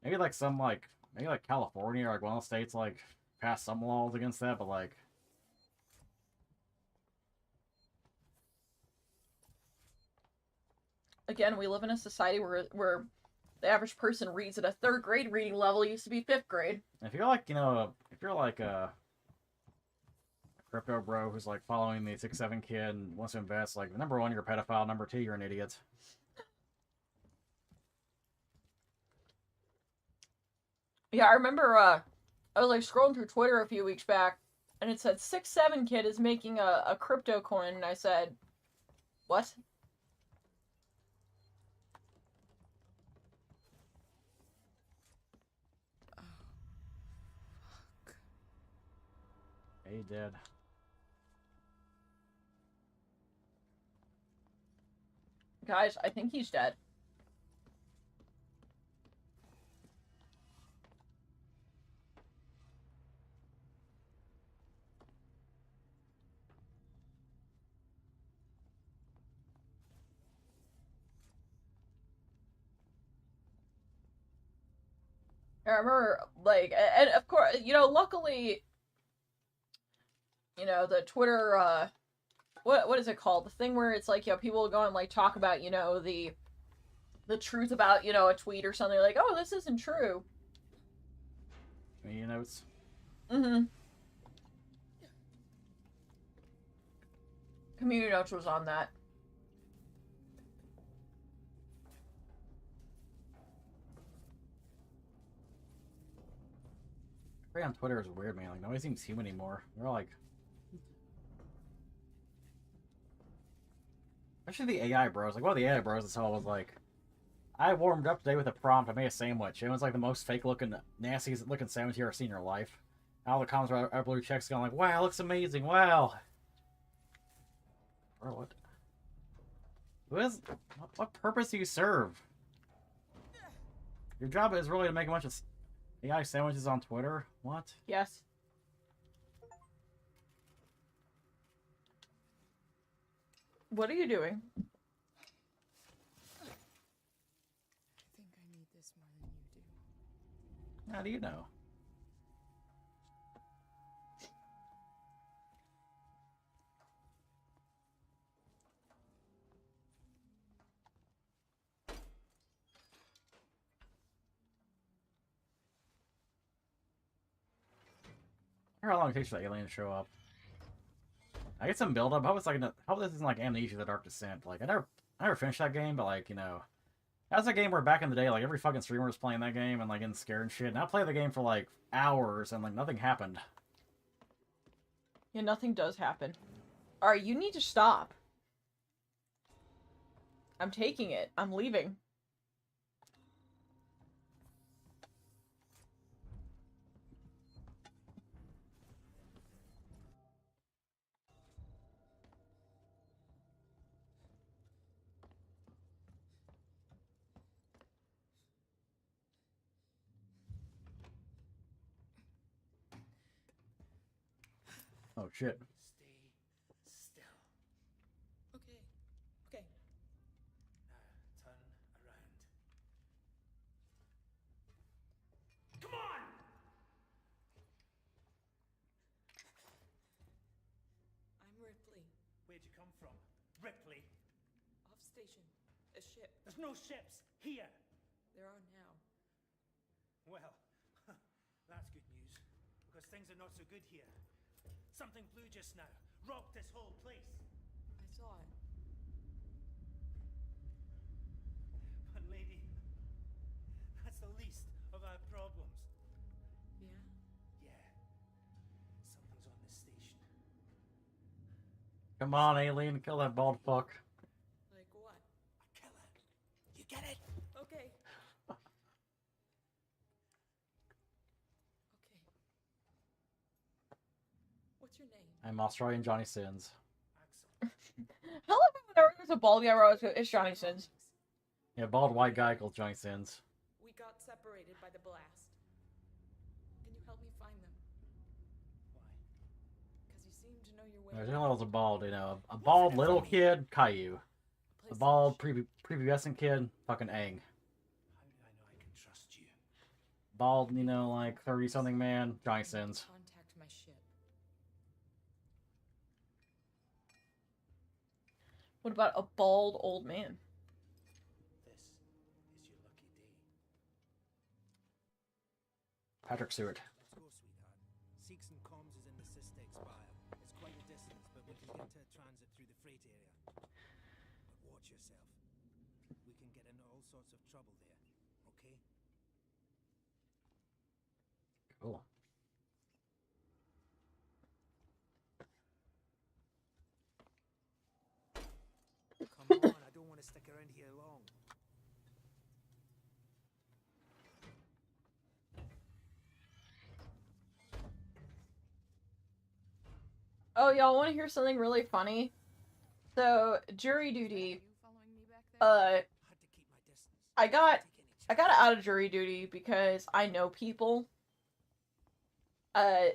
maybe like some like maybe like California or like one of the states like passed some laws against that, but like Again, we live in a society where the average person reads at a 3rd grade reading level. It used to be 5th grade. if you're like, you know, if you're like a crypto bro who's like following the 6-7 kid and wants to invest, like number one, you're a pedophile. Number two, you're an idiot. Yeah, I remember I was like scrolling through Twitter a few weeks back, and it said 6-7 kid is making a crypto coin, and I said, what? Hey, dead. Guys, I think he's dead. I remember, like, and of course, you know, luckily, you know, the Twitter, what is it called? The thing where it's like, you know, people go and like talk about, you know, the truth about, you know, a tweet or something, like, oh, this isn't true. Media notes. Mm-hmm. Community Notes was on that. On Twitter is weird, man. Like nobody seems human anymore. They're all like, especially the AI bros. Like one of the AI bros I saw was like, I warmed up today with a prompt. I made a sandwich. It was like the most fake looking, nasty looking sandwich you ever seen in your life. All the comments are blue checks going like, wow, looks amazing. Wow. Bro, what? What purpose do you serve? Your job is really to make a bunch of AI sandwiches on Twitter? What? Yes. What are you doing? I think I need this more than you do. How do you know? I wonder how long it takes for the alien to show up. I get some build up. I hope it's like, I hope this isn't like Amnesia: The Dark Descent. Like, I never finished that game, but like, you know, that's a game where back in the day, like every fucking streamer was playing that game and like getting scared and shit. And I played the game for like hours and like nothing happened. Yeah, nothing does happen. Alright, you need to stop. I'm taking it. I'm leaving. Oh shit. Stay still. Okay. Okay. Now, turn around. Come on! I'm Ripley. Where'd you come from? Ripley? Off station. A ship. There's no ships here! There are now. Well, that's good news, because things are not so good here. Something blew just now, rocked this whole place. I saw it. But lady, that's the least of our problems. Yeah? Yeah, something's on this station. Come on, alien, kill that bald fuck. Like what? A killer. You get it? Okay. Okay. What's your name? I'm Australian Johnny Sins. Axel. How about whenever there's a bald guy where I was it's Johnny Sins. Yeah, bald white guy called Johnny Sins. We got separated by the blast. Can you help me find them? Why? Because you seem to know your way There's around. a bald, you know, a bald little kid, Caillou. Place A bald on the ship. prepubescent kid, fucking Aang. How do I know I can trust you? Bald, you know, like 30-something man, Johnny Sins. Contact my ship. What about a bald old man? This is your lucky day. Patrick Stewart. Let's go, sweetheart. Seeks and Comms is in the Systex Spire. It's quite a distance, but we can get to transit through the freight area. But watch yourself. We can get into all sorts of trouble there, okay? Cool. Come on, I don't want to stick around here long. Oh, y'all want to hear something really funny? So, jury duty. You following me back there? Uh, I had to keep my distance. I got Take any I got chance. out of jury duty because I know people.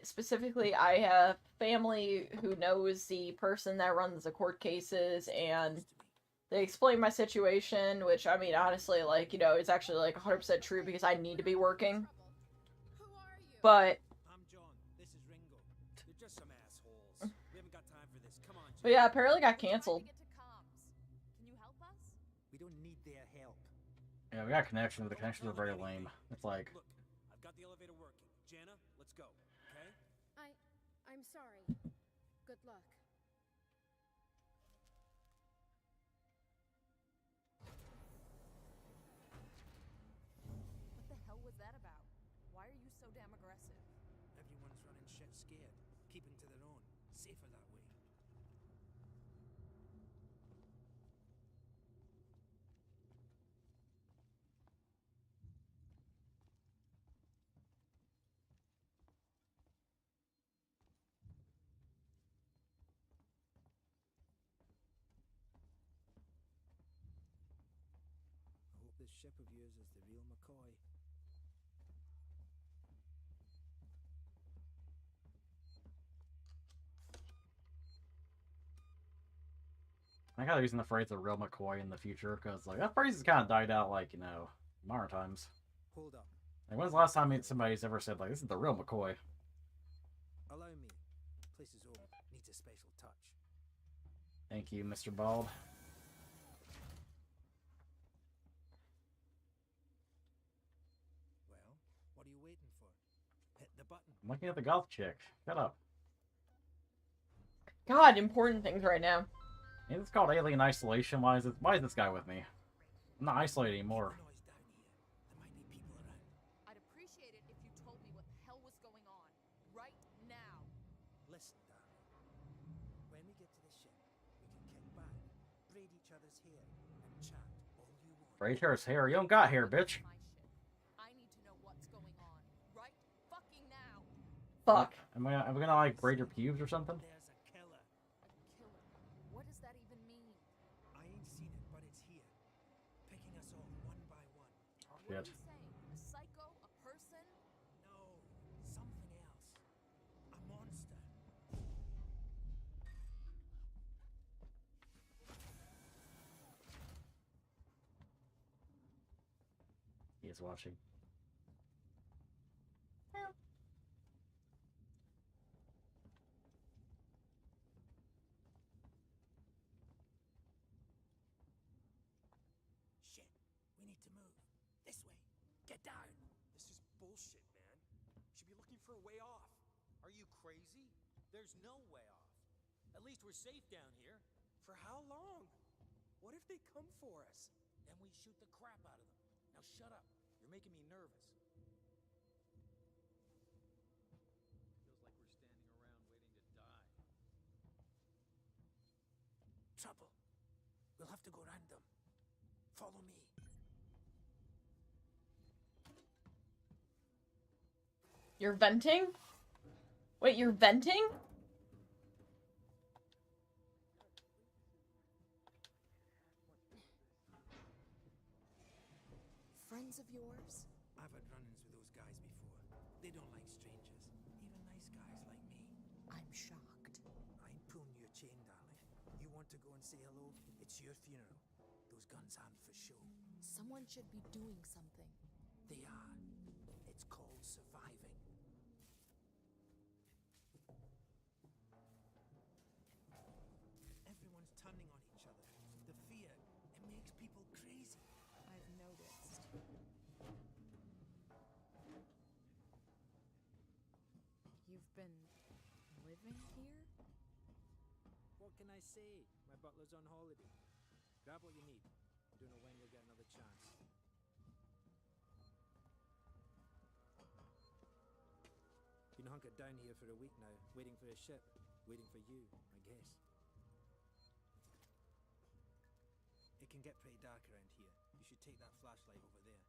Specifically, I have family who knows the person that runs the court cases, and Close to me. they explained my situation, which, I mean, honestly, like, you know, it's actually, like, 100% true because I need to be working. Who are you? But, I'm John. This is Ringo. You're just some assholes. We haven't got time for this. Come on, John. but yeah, apparently got We're trying canceled. to get to comms. Can you help us? We don't need their help. Yeah, we got connections, but the connections are very lame. It's like, Look, I've got the elevator working. Jenna, let's go. Okay? I'm sorry. Good luck. What the hell was that about? Why are you so damn aggressive? Everyone's running shit scared, keeping to their own. Safer that way. I hope this ship of yours is the real McCoy. I gotta using the phrase "the real McCoy" in the future because like that phrase has kind of died out, like, you know, modern times. Hold up. Like, when's the last time somebody's ever said like, "This is the real McCoy"? Allow me. Place is old. Needs a special touch. Thank you, Mr. Bald. Well, what are you waiting for? Hit the button. I'm looking at the golf chick. Shut up. God, important things right now. It's called alien isolation. Why is this guy with me? I'm not isolated anymore. Noise down here. There might be people around. I'd appreciate it if you told me what the hell was going on. Right now. Listen, darling. When we get to the ship, we can kick back, braid each other's hair, and chat all you want. Braid hair's hair. You don't got hair, bitch. My ship. I need to know what's going on. Right fucking now. Fuck. Am I gonna like braid your pubes or something? There's a killer. A killer. What does that even mean? I ain't seen it, but it's here. Picking us off one by one. What Shit. are you saying? A psycho? A person? No, something else. A monster. He is watching. Shit, we need to move. This way. Get down. This is bullshit, man. Should be looking for a way off. Are you crazy? There's no way off. At least we're safe down here. For how long? What if they come for us? Then we shoot the crap out of them. Now shut up. You're making me nervous. Feels like we're standing around waiting to die. Trouble. We'll have to go round them. Follow me. You're venting? Wait, you're venting? Friends of yours? I've had run-ins with those guys before. They don't like strangers. Even nice guys like me. I'm shocked. I'm pulling your chain, darling. You want to go and say hello? It's your funeral. Those guns aren't for show. Someone should be doing something. They are. It's called surviving. Everyone's turning on each other. The fear, it makes people crazy. I've noticed. You've been living here? What can I say? My butler's on holiday. Grab what you need. I don't know when you'll get another chance. Been hunkered down here for a week now, waiting for a ship. Waiting for you, I guess. It can get pretty dark around here. You should take that flashlight over there.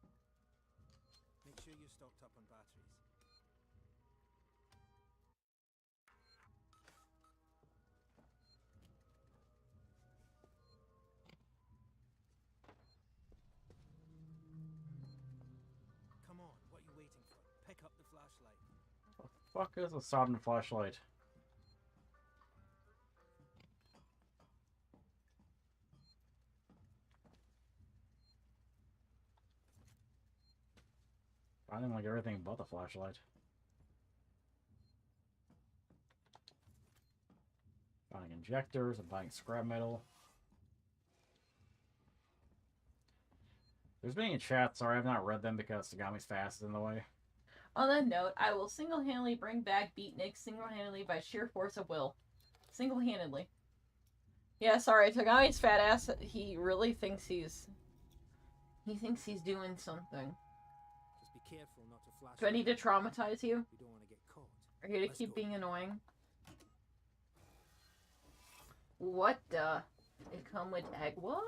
Make sure you're stocked up on batteries. Come on, what are you waiting for? Pick up the flashlight. What the fuck is a sodden flashlight? Finding like everything but the flashlight. Finding injectors and buying scrap metal. There's been in chat, sorry I've not read them because Tagami's fast is in the way. On that note, I will single-handedly bring back Beatnik single-handedly by sheer force of will. Single-handedly. Yeah, sorry, Tagami's fat ass, he really thinks he's... He thinks he's doing something. Just be careful not to flash. Do I need to traumatize you? We don't want to get caught. Are you to Let's keep go. being annoying? What the? It come with agua?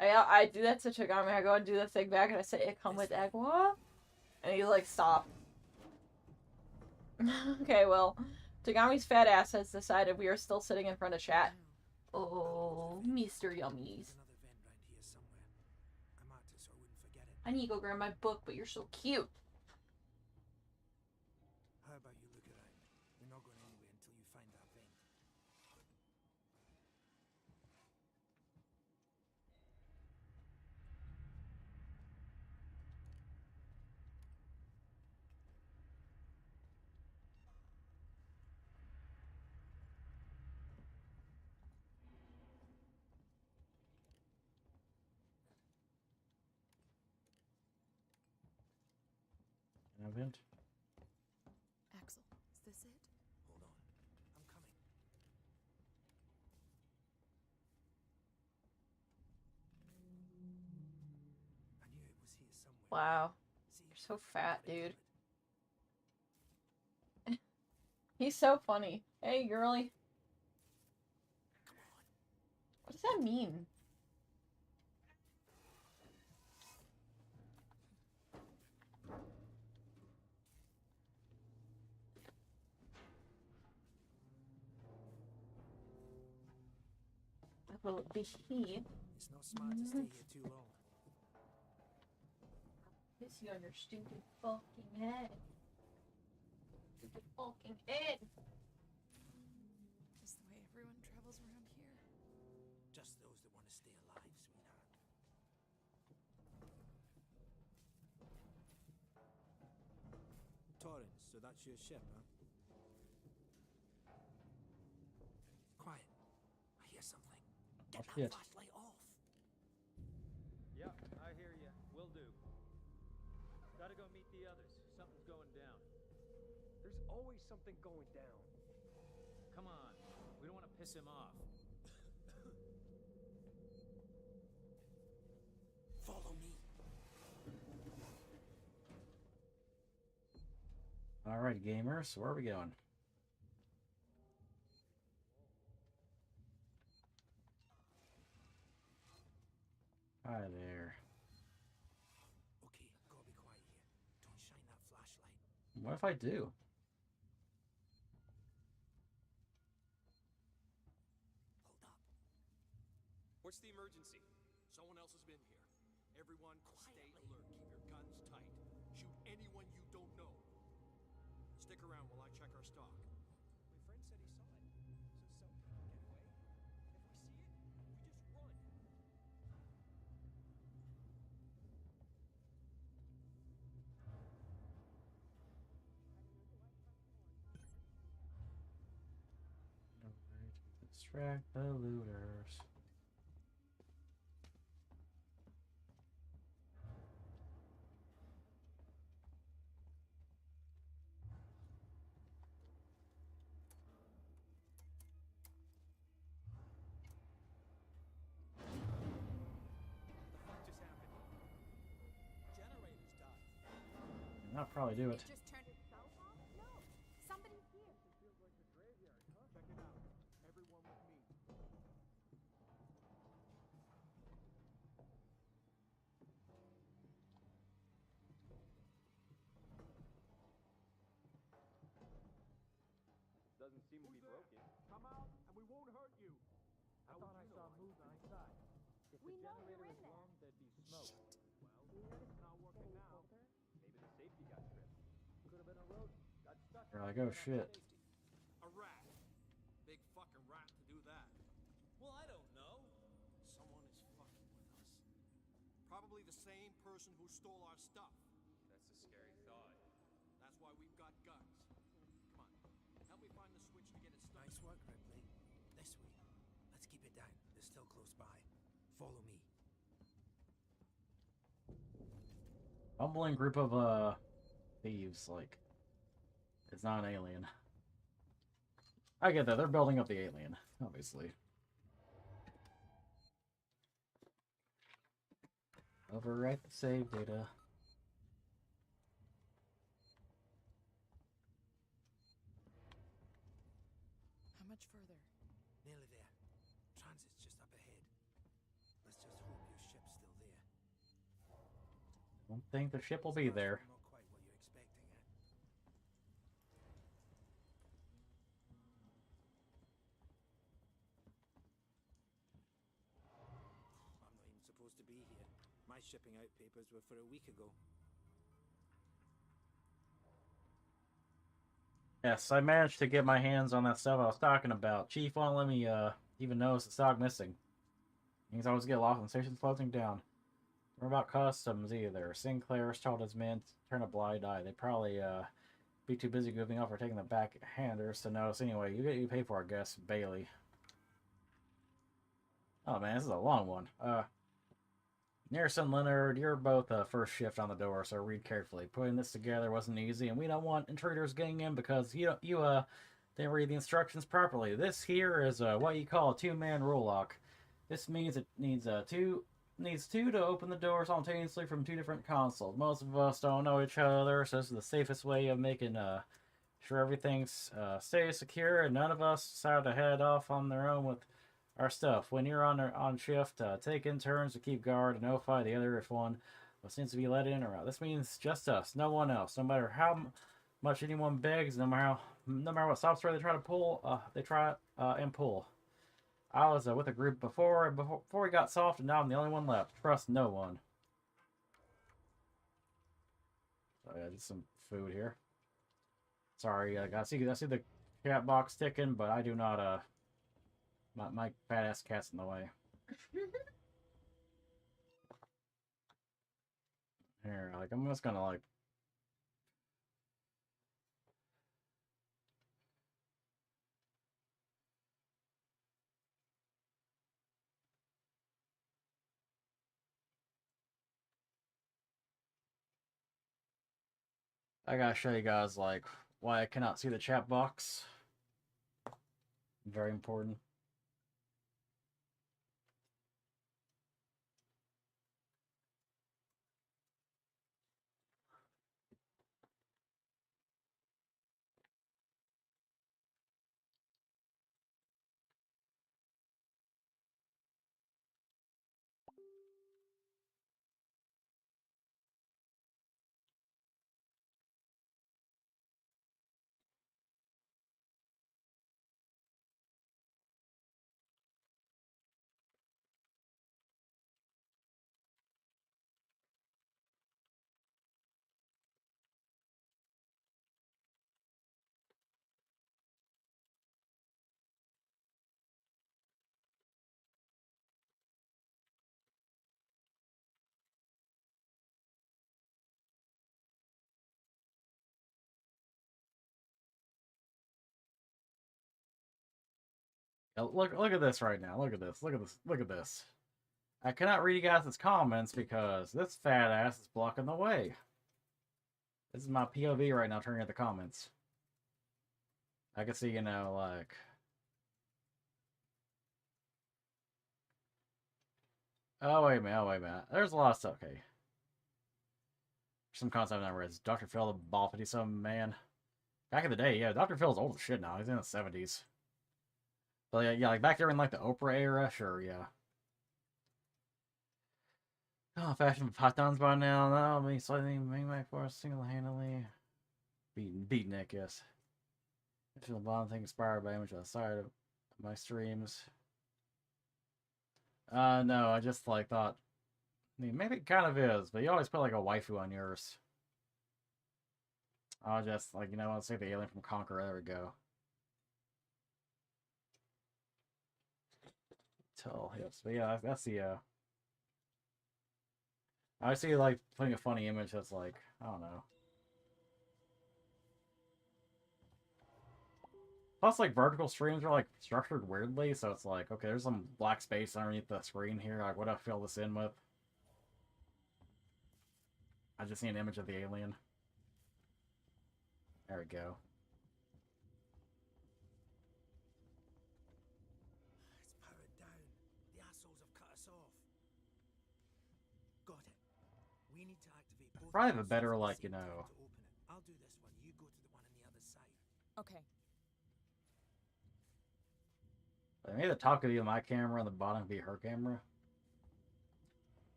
I do that to Tagami. I go and do the thing back and I say, it come with agua? And he's like, stop. Okay, well, Tagami's fat ass has decided we are still sitting in front of chat. Oh, Mr. Yummies. There's another vent round here somewhere. I marked it so I wouldn't forget it. I need to go grab my book, but you're so cute. How about you look around? We're not going anywhere until you find that vent. An event? Axel, is this it? Hold on. I'm coming. Wow. See, You're so fat, they dude. covered. He's so funny. Hey, girly. Come on. What does that mean? Will it be he? It's not smart to stay here too long. Piss you on your stupid fucking head. Stupid fucking head. Is the way everyone travels around here? Just those that want to stay alive, sweetheart. Torrance, so that's your ship, huh? Quiet. I hear something. Get that shit. flashlight off. Yep, I hear you. Will do. Gotta go meet the others. Something's going down. There's always something going down. Come on. We don't want to piss him off. Follow me. Alright, gamers, where are we going? Hi there. Okay, gotta be quiet here. Don't shine that flashlight. What if I do? Hold up. What's the emergency? Someone else has been here. Everyone, stay alert. Keep your guns tight. Shoot anyone you don't know. Stick around while I check our stock. My friend said he saw it. So get away. If we see it, we just run. No way to distract the looters. What the fuck just happened? Generator's died. And that'll probably do it. It just turned itself off? No. Somebody's here. Feels like a graveyard, huh? Check it out. Everyone with me. Doesn't seem to be broken. Come out and we won't hurt you. I thought I saw movement inside. If We the know you're generator in is there. wrong, there'd be smoke. Well, it's not working now. Maybe the safety got tripped. Could have been a rodent. Got stuck. You're like, oh shit. A rat. Big fucking rat to do that. Well, I don't know. Someone is fucking with us. Probably the same person who stole our stuff. That's a scary thought. That's why we've got guns. Come on. Help me find the switch to get it started. Nice work, Ripley. This way. Let's keep it down. They're still close by. Follow me. Bumbling group of thieves, like, it's not an alien. I get that, they're building up the alien, obviously. Overwrite the save data. How much further? Nearly there. Transit's just up ahead. Let's just hope your ship's still there. Don't think the ship will be there. Not quite what you're expecting, eh? I'm not even supposed to be here. My shipping out papers were for a week ago. Yes, I managed to get my hands on that stuff I was talking about. Chief won't let me even notice the stock missing. Things always get lost and stations closing down. What about customs either? Sinclair's told his men to turn a blind eye. They probably be too busy goofing off or taking the backhanders to notice anyway. You get you pay for it, I guess, Bailey. Oh man, this is a long one. Nearson, Leonard, you're both first shift on the door, so read carefully. Putting this together wasn't easy, and we don't want intruders getting in because you didn't read the instructions properly. This here is what you call a two-man rule lock. This means it needs two needs two to open the door simultaneously from two different consoles. Most of us don't know each other, so this is the safest way of making sure everything's stays secure, and none of us decide to head off on their own with our stuff. When you're on shift, take in turns to keep guard and notify the other if one seems to be let in or out. This means just us, no one else. No matter how much anyone begs, no matter what stop story they try to pull, and pull. I was with a group before we got soft, and now I'm the only one left. Trust no one. So yeah, just some food here. Sorry, I see the cat box ticking, but I do not. My fat ass cat's in the way. Here, like I'm just gonna like. I gotta show you guys like why I cannot see the chat box. Very important. Look at this right now. Look at this. Look at this. Look at this. I cannot read you guys' comments because this fat ass is blocking the way. This is my POV right now, turning at the comments. I can see, you know, like. Oh wait a minute. Oh wait a minute. There's a lot of stuff. Okay. Some concept I've never read. Dr. Phil, the ball 50-something man. Back in the day, yeah, Dr. Phil's old as shit now. He's in the 70s. But yeah, like back there in like the Oprah era, sure, yeah. Oh, fashion pythons by now. No, I mean slightly main my force single-handedly. Beatnik, yes. I feel the bottom thing inspired by image on the side of my streams. No, I just like thought. I mean, maybe it kind of is, but you always put like a waifu on yours. I was just like, you know, let's say the alien from Conqueror. There we go. Tell hips, but yeah, that's the. I see like putting a funny image that's like, I don't know. Plus, like, vertical streams are, like, structured weirdly, so it's like, okay, there's some black space underneath the screen here. Like, what do I fill this in with? I just see an image of the alien. There we go. It's powered down. The assholes have cut us off. Got it. We need to activate both. Probably have a better, like, you know. To open it. I'll do this one. You go to the one on the other side. Okay. Maybe the top could be my camera and the bottom could be her camera.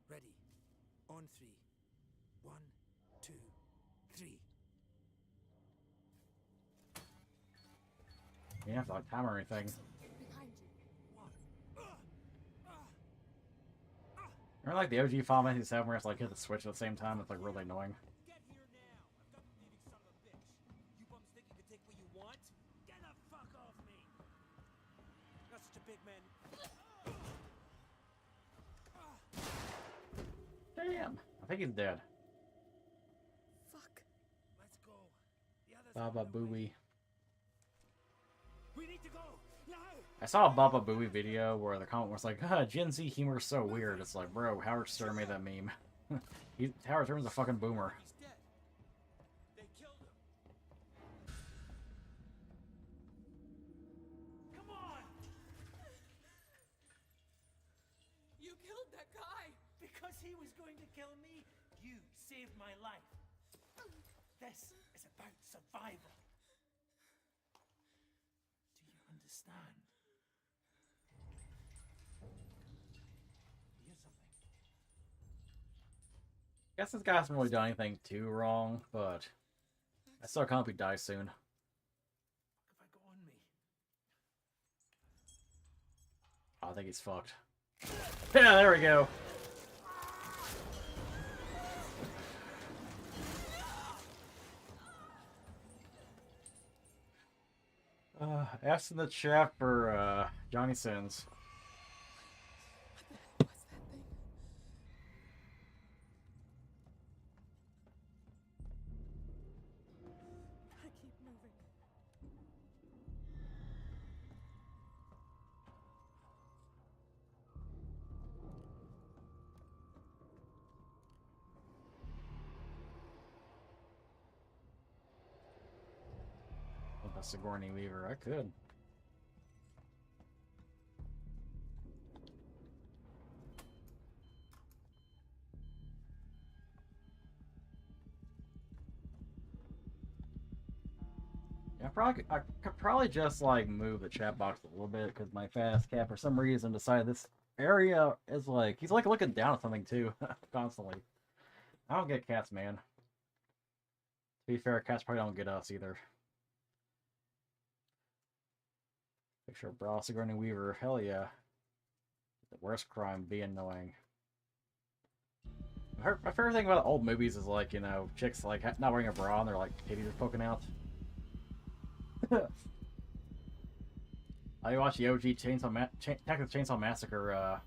Ready. On 3. 1, 2, 3. You don't have to like time or anything. Behind you. Remember like the OG Final Fantasy 7 where it's like hit the switch at the same time? It's like really annoying. Get here now. I've got the thieving son of a bitch. You bums think you can take what you want? Get the fuck off me. Not such a big man. I think he's dead. Fuck. Let's go. The others Baba are on their way. Booey. We need to go now. I saw a Baba Booey video where the comment was like, Gen Z humor is so weird. It's like, bro, Howard Stern made that meme. Howard Stern's a fucking boomer. He's dead. They killed him. Come on! You killed that guy! Because he was going to kill me, you saved my life. This is about survival. Do you understand? Here's something. Guess this guy hasn't really done anything too wrong, but I still can't hope he dies soon. What have I got on me? I think he's fucked. Yeah, there we go. Ask in the chat for Johnny Sins. What's that thing? I keep moving. With a Sigourney Weaver, I could. Yeah, I could probably just like move the chat box a little bit because my fast cat for some reason decided this area is like he's like looking down at something too constantly. I don't get cats, man. To be fair, cats probably don't get us either. Picture of bra Sigourney Weaver, hell yeah. The worst crime, be annoying. My favorite thing about old movies is like, you know, chicks like not wearing a bra and they're like titties are poking out. I watched the OG Texas Chainsaw Massacre,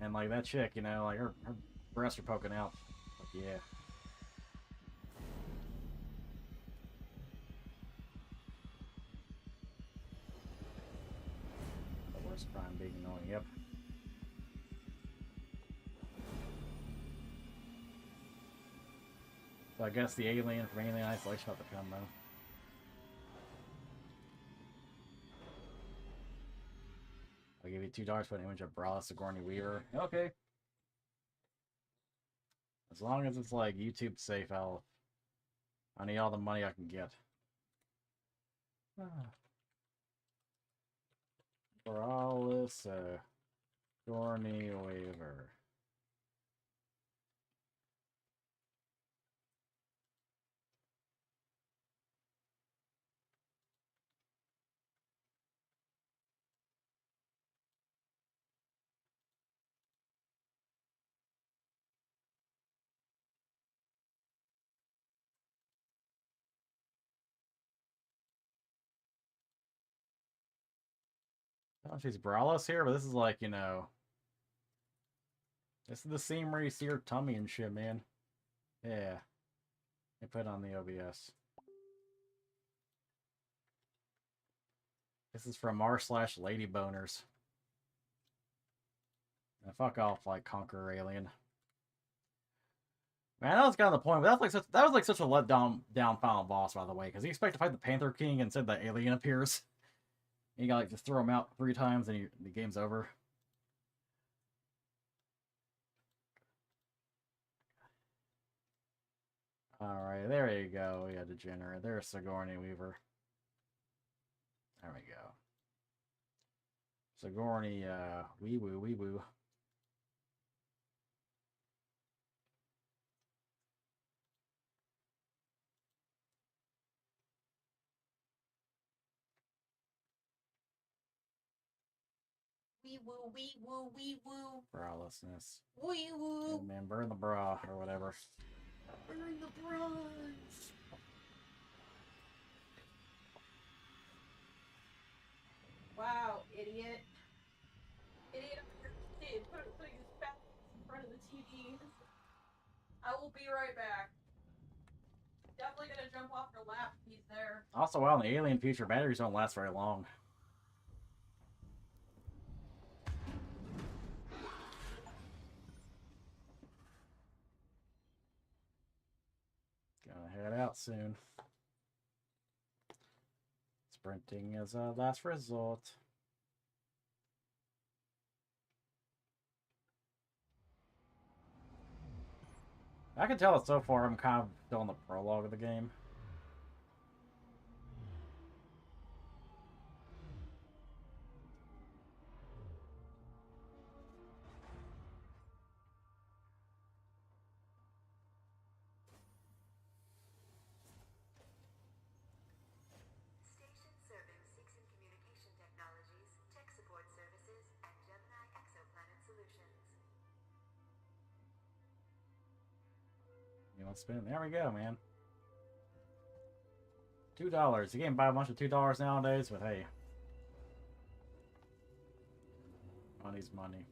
and like that chick, you know, like her breasts are poking out. Like, yeah. The worst crime being annoying, yep. So I guess the alien from Alien Isolation about to come though. I'll give you $2 for an image of bra Sigourney Weaver. Okay. As long as it's like YouTube safe, I need all the money I can get. Braless Sigourney Weaver. I don't know if she's braless here, but this is like, you know, this is the scene where you see her tummy and shit, man. Yeah. I put on the OBS. This is from r/Lady Boners. And fuck off, like Conqueror Alien. Man, that was kind of the point, but that was like such a letdown final boss, by the way, because you expect to fight the Panther King and instead the alien appears. And you gotta like just throw him out 3 times and the game's over. Alright, there you go. Yeah, Degenerate. There's Sigourney Weaver. There we go. Sigourney, wee woo, wee woo. Wee woo, wee woo, wee woo. Bralessness. Wee woo. Yeah, man, burn the bra or whatever. Burn the bronze. Wow, idiot. Idiot, I'm your kid. Putting his fat in front of the TV. I will be right back. Definitely gonna jump off your lap if he's there. Also, well, in the alien future, batteries don't last very long. Gonna head out soon. Sprinting is a last resort. I can tell that so far I'm kind of still in the prologue of the game. Station serving Seegson Communication Technologies, Tech Support Services, and Gemini Exoplanet Solutions. You want to spin? There we go, man. $2. You can't buy a bunch of $2 nowadays, but hey. Money's money.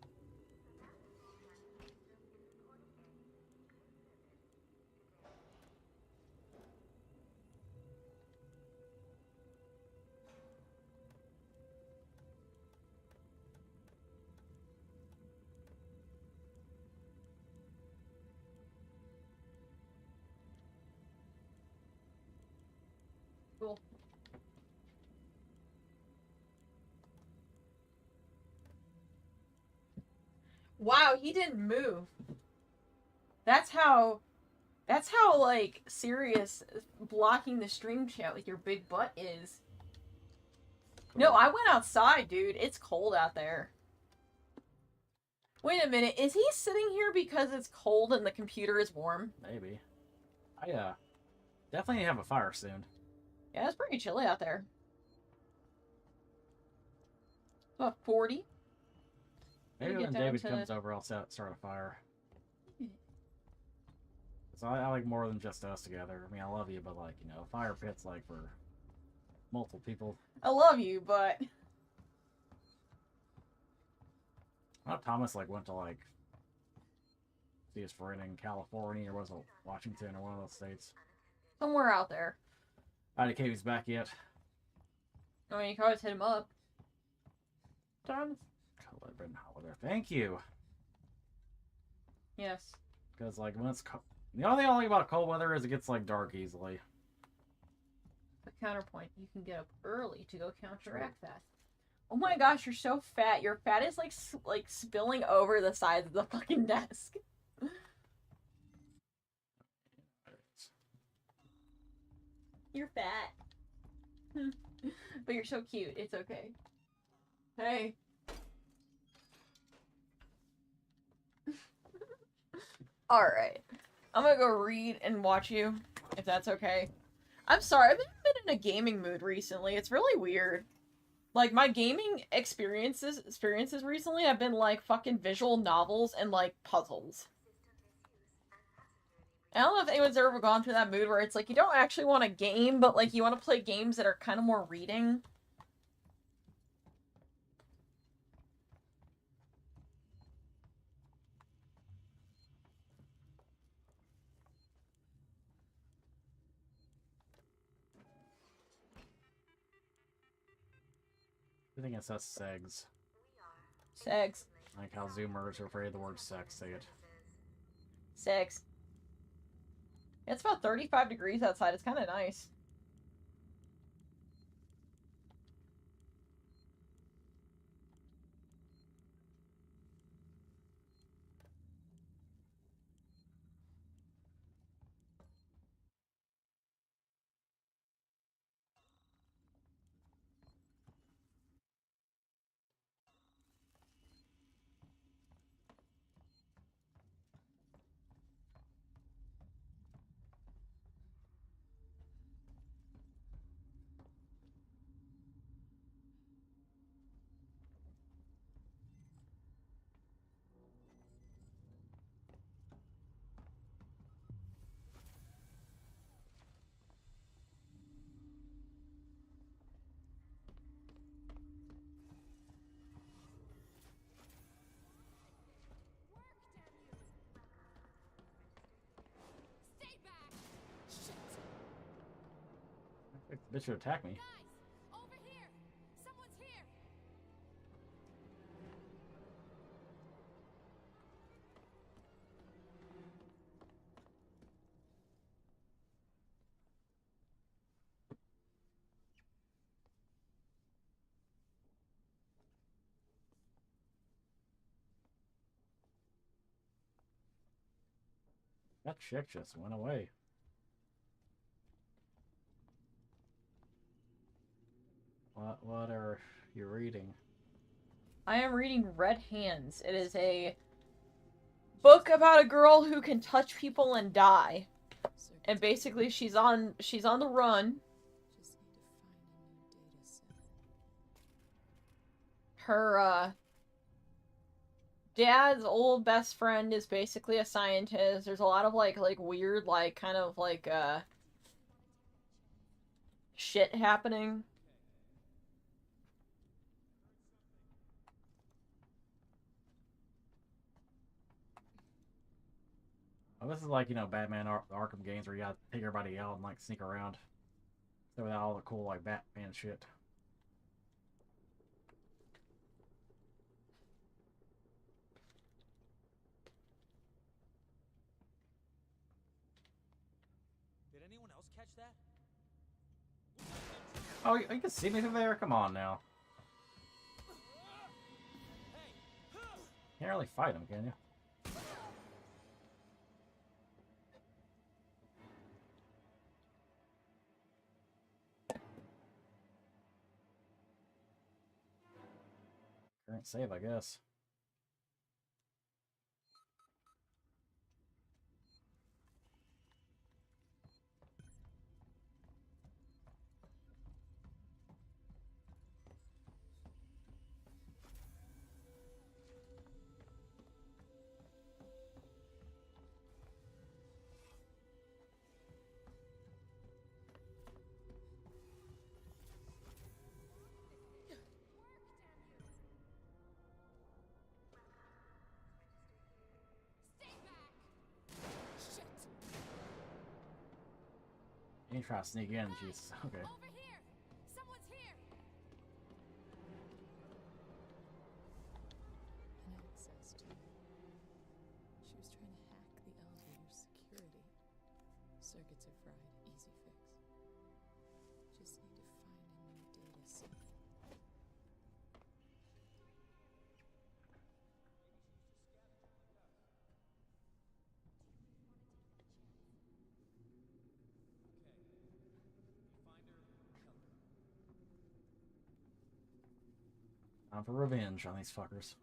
Cool. Wow, he didn't move. That's how like serious blocking the stream chat with your big butt is. No, I went outside, dude. It's cold out there. Wait a minute, is he sitting here because it's cold and the computer is warm? Maybe. I definitely need to have a fire soon. Yeah, it's pretty chilly out there. About 40. Maybe when David comes over, I'll start a fire. So I like more than just us together. I mean, I love you, but like, you know, fire pit's like for multiple people. I love you, but I know Thomas like went to like see his friend in California or was it Washington or one of those states. somewhere out there. I don't think he's back yet. I mean, you can always hit him up. Thomas? Holiday. Thank you. Yes. Because like when it's cold, the only thing I like about cold weather is it gets like dark easily. The counterpoint, you can get up early to go counteract that. Oh my gosh, you're so fat. Your fat is like spilling over the sides of the fucking desk. You're fat. But you're so cute. It's okay. Hey. Alright. I'm gonna go read and watch you, if that's okay. I'm sorry, I've been in a gaming mood recently. It's really weird. Like, my gaming experiences recently have been, like, fucking visual novels and, like, puzzles. I don't know if anyone's ever gone through that mood where it's like, you don't actually want a game, but, like, you want to play games that are kind of more reading. I think it says segs. Sex. Like how Zoomers are afraid of the word sex, say it. Sex. It's about 35 degrees outside. It's kind of nice. Bitch should attack me. Guys, over here! Someone's here! That chick just went away. What are you reading? I am reading Red Hands. It is a book about a girl who can touch people and die. And basically she's on the run. Her dad's old best friend is basically a scientist. There's a lot of like weird kind of shit happening. Oh, this is like, you know, Batman Arkham games where you gotta take everybody out and like sneak around. So without all the cool like Batman shit. Did anyone else catch that? Oh, you can see me through there? Come on now. Can't really fight him, can you? Current save, I guess. You try to sneak in, jeez. Okay. Over here! Someone's here! An access to it. She was trying to hack the elevator's security. Circuits are fried. Easy fix. Just need to find a new data set. Time for revenge on these fuckers.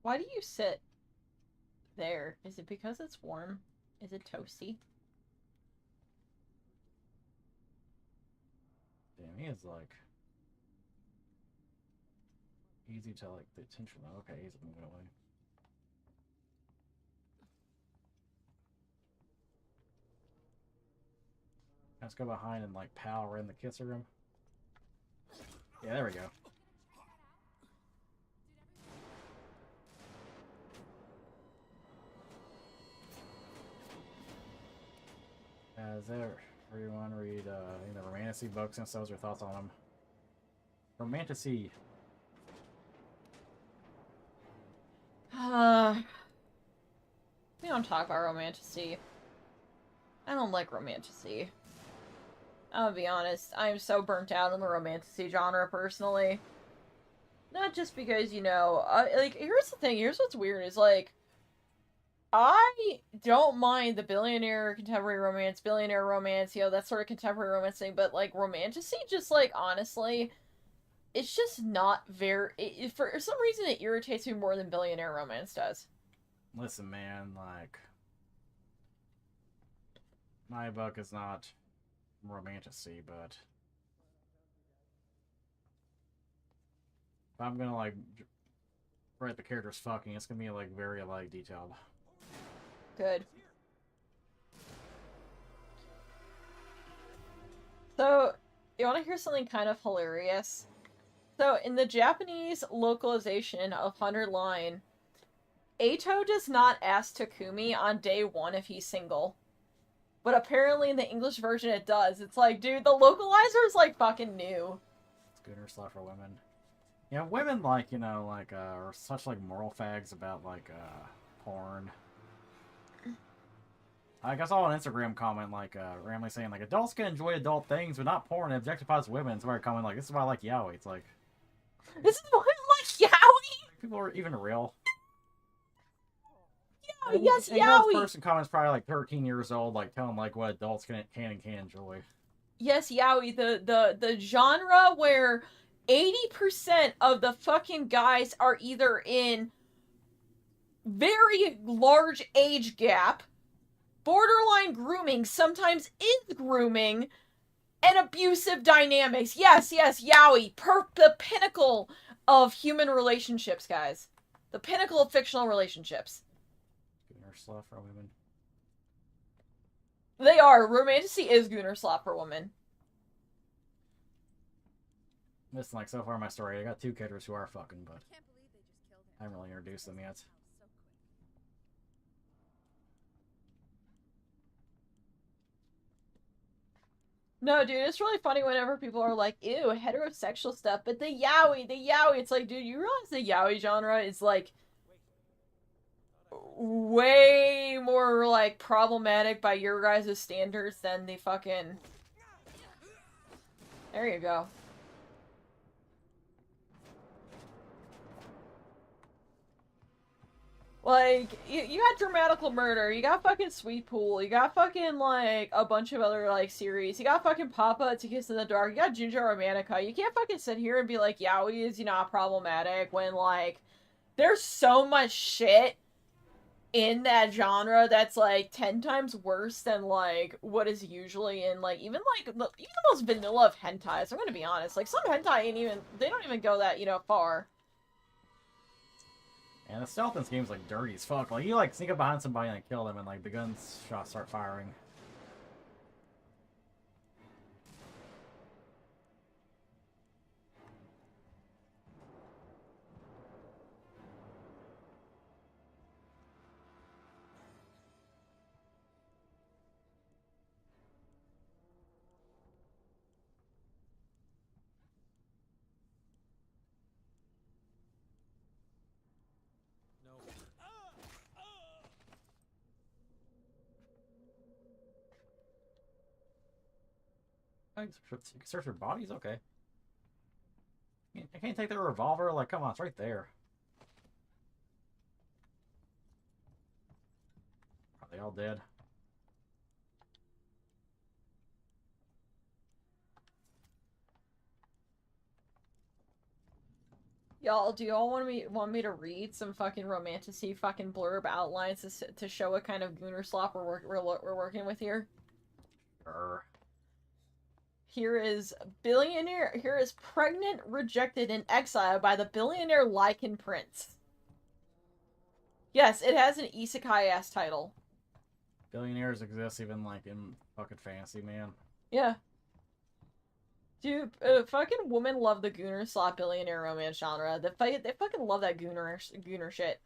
Why do you sit there? Is it because it's warm? Is it toasty? Damn, he is like easy to like the attention though. Okay, he's moving away. Let's go behind and like power in the kisser room. Yeah, there we go. Has everyone read the Romantasy books and those your thoughts on them? Romantasy. We don't talk about romantasy. I don't like romantasy. I'll be honest, I'm so burnt out on the romantasy genre personally. Not just because, you know, like, here's the thing, here's what's weird, is like, I don't mind the billionaire contemporary romance, billionaire romance, you know, that sort of contemporary romance thing, but, like, romantasy, just, like, honestly, it's just not very, for some reason it irritates me more than billionaire romance does. Listen, man, like, my book is not romantasy, but if I'm gonna, like, write the characters fucking, it's gonna be, like, very, like, detailed. Good. So, you want to hear something kind of hilarious? So, in the Japanese localization of 100 Line, Eito does not ask Takumi on day one if he's single. But apparently in the English version it does. It's like, dude, the localizer is like fucking new. Schooner slut for women. Yeah, women like, you know, like, are such like moral fags about like, porn. I guess I saw an Instagram comment like, randomly saying like, adults can enjoy adult things, but not porn. It objectifies women. Somebody comment like, this is why I like yaoi. It's like, this is why I like yaoi. People are even real. Yeah, yes, and yaoi. This person comments probably like 13 years old, like telling like what adults can and can't enjoy. Yes, yaoi, the genre where 80% of the fucking guys are either in very large age gap, borderline grooming, sometimes is grooming, and abusive dynamics. Yes, yaoi, the pinnacle of human relationships, guys. The pinnacle of fictional relationships. Gooner slut for women. They are. Romantasy is Gooner slut for women. Listen, like, so far in my story, I got 2 kiddos who are fucking, but I haven't really introduced them yet. No, dude, it's really funny whenever people are like, ew, heterosexual stuff, but the yaoi, it's like, dude, you realize the yaoi genre is, like, way more, like, problematic by your guys' standards than the fucking... There you go. Like, you got Dramatical Murder, you got fucking Sweet Pool, you got fucking, like, a bunch of other, like, series, you got fucking Papa to Kiss in the Dark, you got Junjo Romantica. You can't fucking sit here and be like, yaoi is, you know, problematic when, like, there's so much shit in that genre that's, like, 10 times worse than, like, what is usually in, like, even the most vanilla of hentais. I'm gonna be honest. Like, some hentai they don't even go that, you know, far. And the stealth in this game is like dirty as fuck. Like you like sneak up behind somebody and like, kill them, and like the guns shots start firing. You can search their bodies? Okay. I can't take their revolver? Like, come on, it's right there. Are they all dead? Y'all, do y'all want me to read some fucking romantasy fucking blurb outlines to show what kind of gooner slop we're working with here? Sure. Here is pregnant, rejected, and exiled by the billionaire Lycan Prince. Yes, it has an isekai-ass title. Billionaires exist even, like, in fucking fantasy, man. Yeah. Dude, fucking women love the gooner slot billionaire romance genre. They fucking love that gooner shit.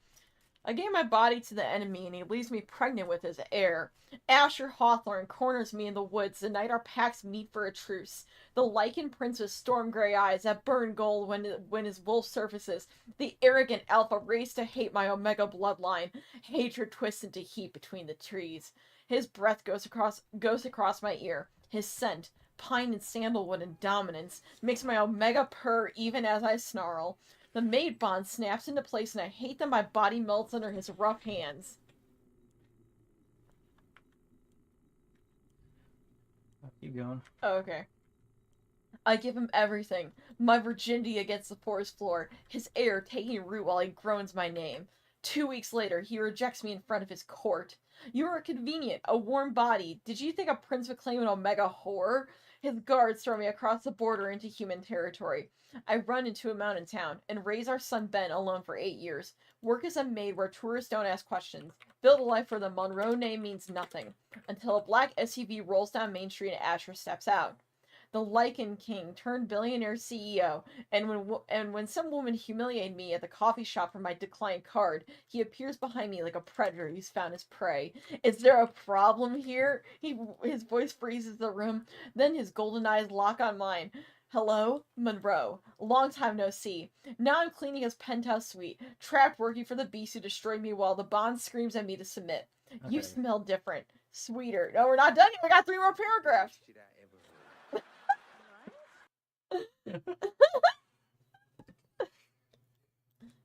I gave my body to the enemy, and he leaves me pregnant with his heir. Asher Hawthorne corners me in the woods the night our packs meet for a truce. The lichen prince with storm gray eyes that burn gold when his wolf surfaces. The arrogant alpha raised to hate my omega bloodline. Hatred twists into heat between the trees. His breath goes across my ear. His scent, pine and sandalwood and dominance, makes my omega purr even as I snarl. The mate bond snaps into place and I hate that my body melts under his rough hands. Keep going. Oh, okay. I give him everything. My virginity against the forest floor. His air taking root while he groans my name. 2 weeks later, he rejects me in front of his court. You are convenient, a warm body. Did you think a prince would claim an omega whore? His guards throw me across the border into human territory. I run into a mountain town and raise our son Ben alone for 8 years. Work as a maid where tourists don't ask questions. Build a life where the Monroe name means nothing, until a black SUV rolls down Main Street and Asher steps out. The Lichen King turned billionaire CEO, and when some woman humiliated me at the coffee shop for my declined card, he appears behind me like a predator who's found his prey. Is there a problem here? His voice freezes the room, then his golden eyes lock on mine. Hello, Monroe. Long time no see. Now I'm cleaning his penthouse suite, trapped working for the beast who destroyed me while the Bond screams at me to submit. Okay. You smell different. Sweeter. No, we're not done yet. We got 3 more paragraphs.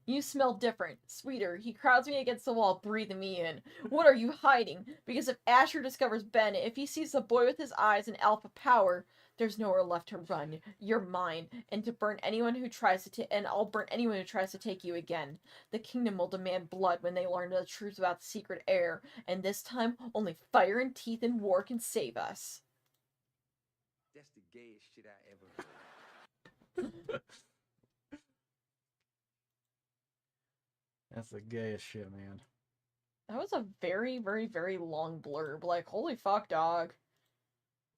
You smell different, sweeter. He crowds me against the wall, breathing me in. What are you hiding? Because if Asher discovers Ben, if he sees the boy with his eyes and alpha power, there's nowhere left to run. You're mine, and to burn anyone who tries to and I'll burn anyone who tries to take you again. The kingdom will demand blood when they learn the truth about the secret heir, and this time only fire and teeth and war can save us. That's the gayest shit I ever heard. That's the gayest shit, man. That was a very, very, very long blurb. Like, holy fuck, dog.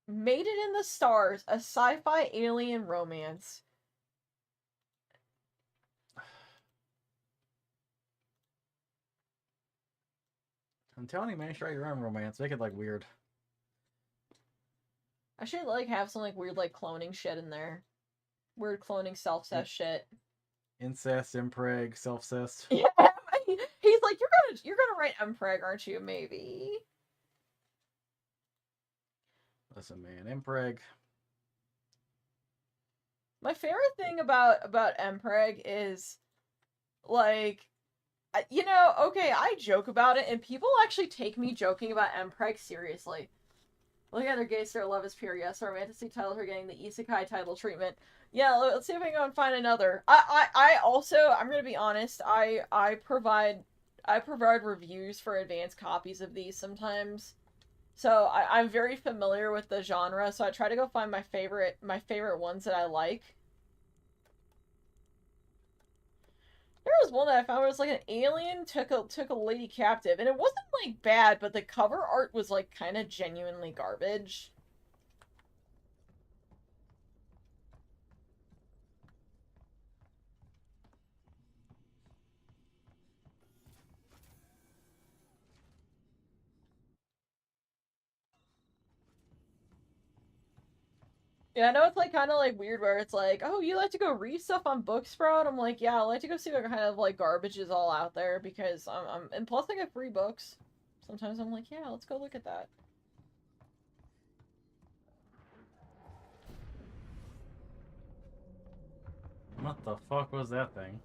Mated in the Stars, a sci-fi alien romance. I'm telling you, man, try your own romance. Make it, like, weird. I should, like, have some, like, weird, like, cloning shit in there. Weird cloning self-cest shit. Incest, impreg, self-cest. Yeah, he's like, you're gonna write impreg, aren't you? Maybe. Listen, man, impreg. My favorite thing about impreg is, like, you know, okay, I joke about it, and people actually take me joking about impreg seriously. Look at their gay star love is pure. Yes, our fantasy titles are getting the isekai title treatment. Yeah, let's see if we can find another. I also, I'm gonna be honest, I provide reviews for advanced copies of these sometimes. So I'm very familiar with the genre, so I try to go find my favorite ones that I like. There was one that I found where it was like an alien took a lady captive, and it wasn't like bad, but the cover art was like kind of genuinely garbage. Yeah, I know it's like kind of like weird where it's like, oh, you like to go read stuff on Booksprout? I'm like, yeah, I like to go see what kind of like garbage is all out there because and plus I get free books. Sometimes I'm like, yeah, let's go look at that. What the fuck was that thing?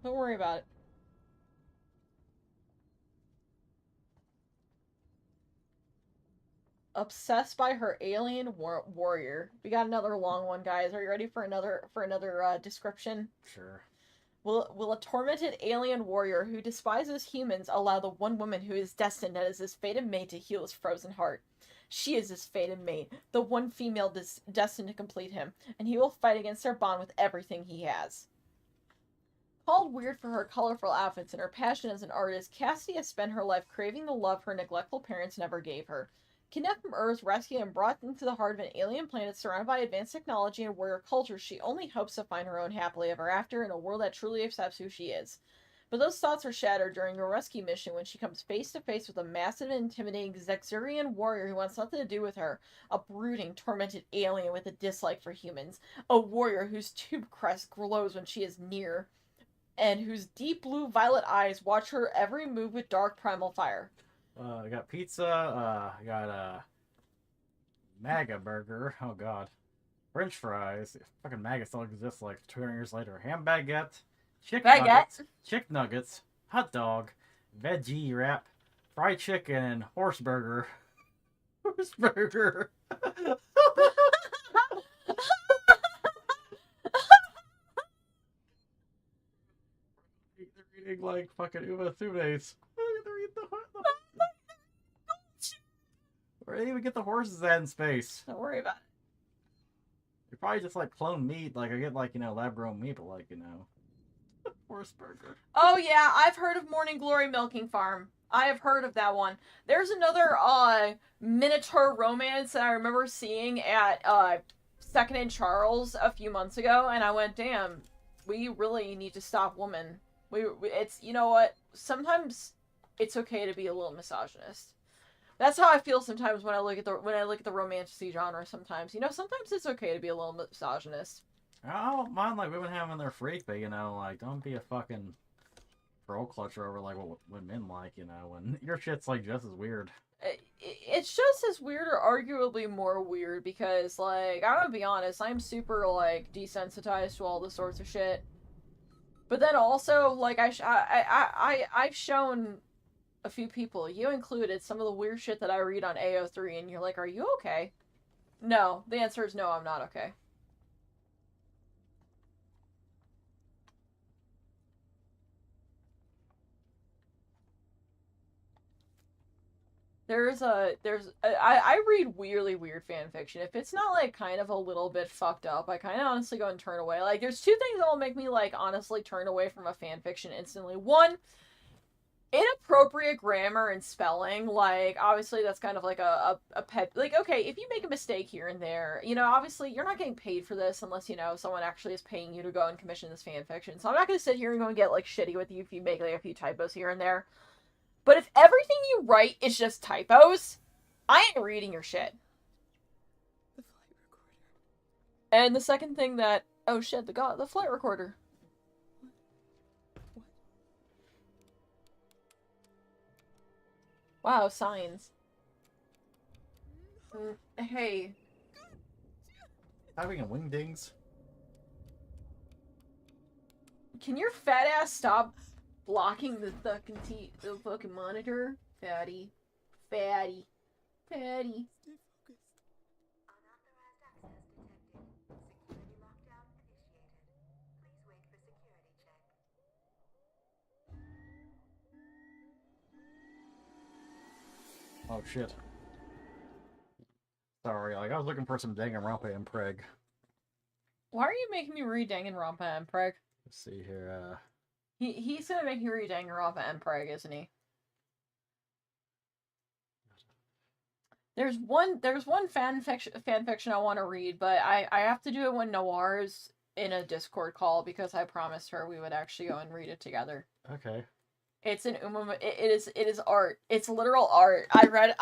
Don't worry about it. Obsessed by her alien warrior. We got another long one, guys. Are you ready for another description? Sure. Will a tormented alien warrior who despises humans allow the one woman who is destined as his fated mate to heal his frozen heart? She is his fated mate, the one female destined to complete him, and he will fight against their bond with everything he has. Called weird for her colorful outfits and her passion as an artist, Cassidy has spent her life craving the love her neglectful parents never gave her. Kidnapped from Earth, rescued, and brought into the heart of an alien planet surrounded by advanced technology and warrior culture, she only hopes to find her own happily ever after in a world that truly accepts who she is. But those thoughts are shattered during a rescue mission when she comes face to face with a massive and intimidating Zexurian warrior who wants nothing to do with her, a brooding, tormented alien with a dislike for humans, a warrior whose tube crest glows when she is near, and whose deep blue-violet eyes watch her every move with dark primal fire. I got pizza, I got MAGA burger, oh god. French fries, fucking MAGA still exists like 200 years later. Ham baguette, chick nuggets, hot dog, veggie wrap, fried chicken, horse burger. Horse burger. They're eating like fucking Uma Thunes. Where do they even get the horses at in space? Don't worry about it. You're probably just like clone meat. Like I get like, you know, lab grown meat, but like, you know. Horse burger. Oh yeah, I've heard of Morning Glory Milking Farm. I have heard of that one. There's another Minotaur romance that I remember seeing at Second and Charles a few months ago, and I went, damn, we really need to stop women. It's, you know what? Sometimes it's okay to be a little misogynist. That's how I feel sometimes when I look at the romantic genre. Sometimes, sometimes it's okay to be a little misogynist. I don't mind like women having their freak, but like don't be a fucking girl clutcher over like what men like, when your shit's like just as weird. It's just as weird, or arguably more weird, because like I'm gonna be honest, I'm super like desensitized to all this sorts of shit. But then also like I've shown a few people, you included, some of the weird shit that I read on AO3, and you're like, are you okay? No, the answer is no, I'm not okay. I read weirdly weird fan fiction. If it's not like kind of a little bit fucked up, I kind of honestly go and turn away. Like there's two things that will make me like honestly turn away from a fan fiction instantly. One, inappropriate grammar and spelling. Like obviously that's kind of like a pet. Like okay, if you make a mistake here and there, obviously you're not getting paid for this unless someone actually is paying you to go and commission this fan fiction. So I'm not gonna sit here and go and get like shitty with you if you make like a few typos here and there. But if everything you write is just typos, I ain't reading your shit. The flight recorder. And the second thing that... Oh shit, the flight recorder. What? Wow, signs. Hey. Having a wingdings. Can your fat ass stop blocking the fucking monitor? Fatty. Fatty. Fatty. Stay focused. Unauthorized access detected. Security lockdown initiated. Please wait for security check. Oh shit. Sorry, like I was looking for some Danganronpa and Preg. Why are you making me read Danganronpa and Preg? Let's see here, He's gonna make you read Danganronpa and Preg, isn't he? There's one fan fiction I want to read, but I have to do it when Noir's in a Discord call because I promised her we would actually go and read it together. Okay. It's an it is art. It's literal art. I read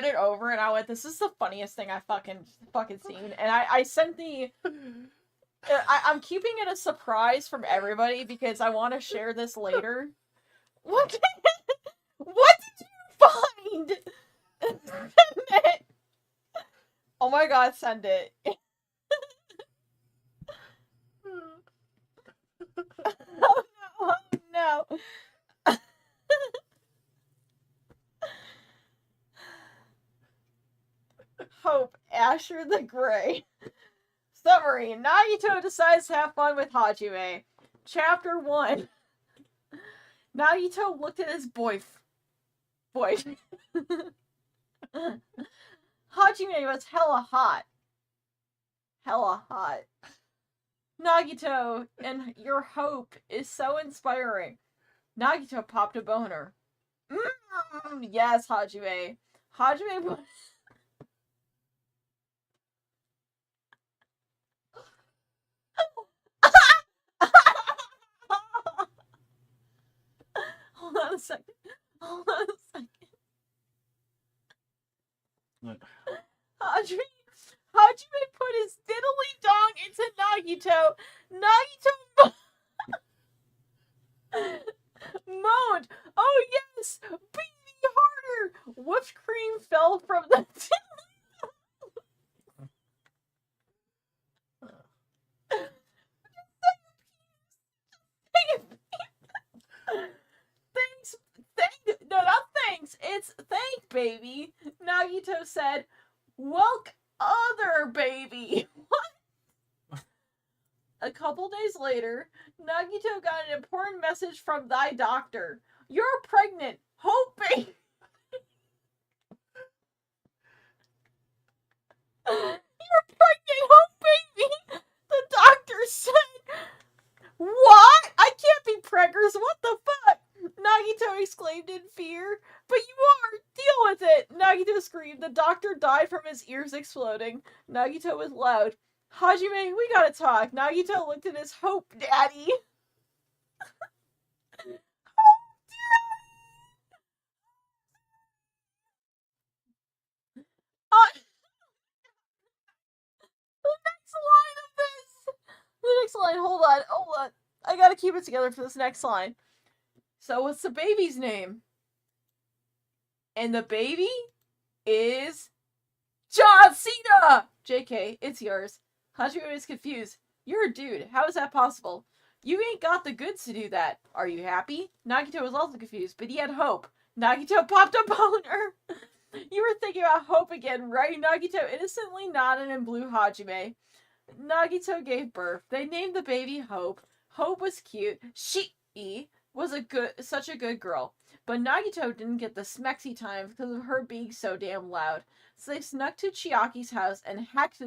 it over and I went, this is the funniest thing I fucking seen. And I sent the I'm keeping it a surprise from everybody because I want to share this later. What did you find? Send it. Oh my god, send it. Oh no. Hope, Asher the Grey. Summary. Nagito decides to have fun with Hajime. Chapter 1. Nagito looked at his boyfriend. Hajime was hella hot. Hella hot. Nagito and your hope is so inspiring. Nagito popped a boner. Yes, Hajime. Hajime... Hold on a second. Look. Hajime put his diddly dong into Nagito. Nagito moaned. Oh yes, beat me harder. Whipped cream fell from the Thanks. It's thank, baby. Nagito said, "Welk other baby." What? A couple days later, Nagito got an important message from thy doctor. You're pregnant. Hope, baby. You're pregnant. Hope, baby. The doctor said, "What? I can't be doctor died from his ears exploding. Nagito was loud. Hajime, we gotta talk. Nagito looked at his Hope Daddy. The next line of this! The next line, hold on. I gotta keep it together for this next line. So, what's the baby's name? And the baby is John Cena! JK, it's yours. Hajime is confused. You're a dude. How is that possible? You ain't got the goods to do that. Are you happy? Nagito was also confused, but he had hope. Nagito popped a boner. You were thinking about Hope again, right? Nagito innocently nodded and blew Hajime. Nagito gave birth. They named the baby Hope. Hope was cute. She was such a good girl. But Nagito didn't get the smexy time because of her being so damn loud. So they snuck to Chiaki's house and hacked.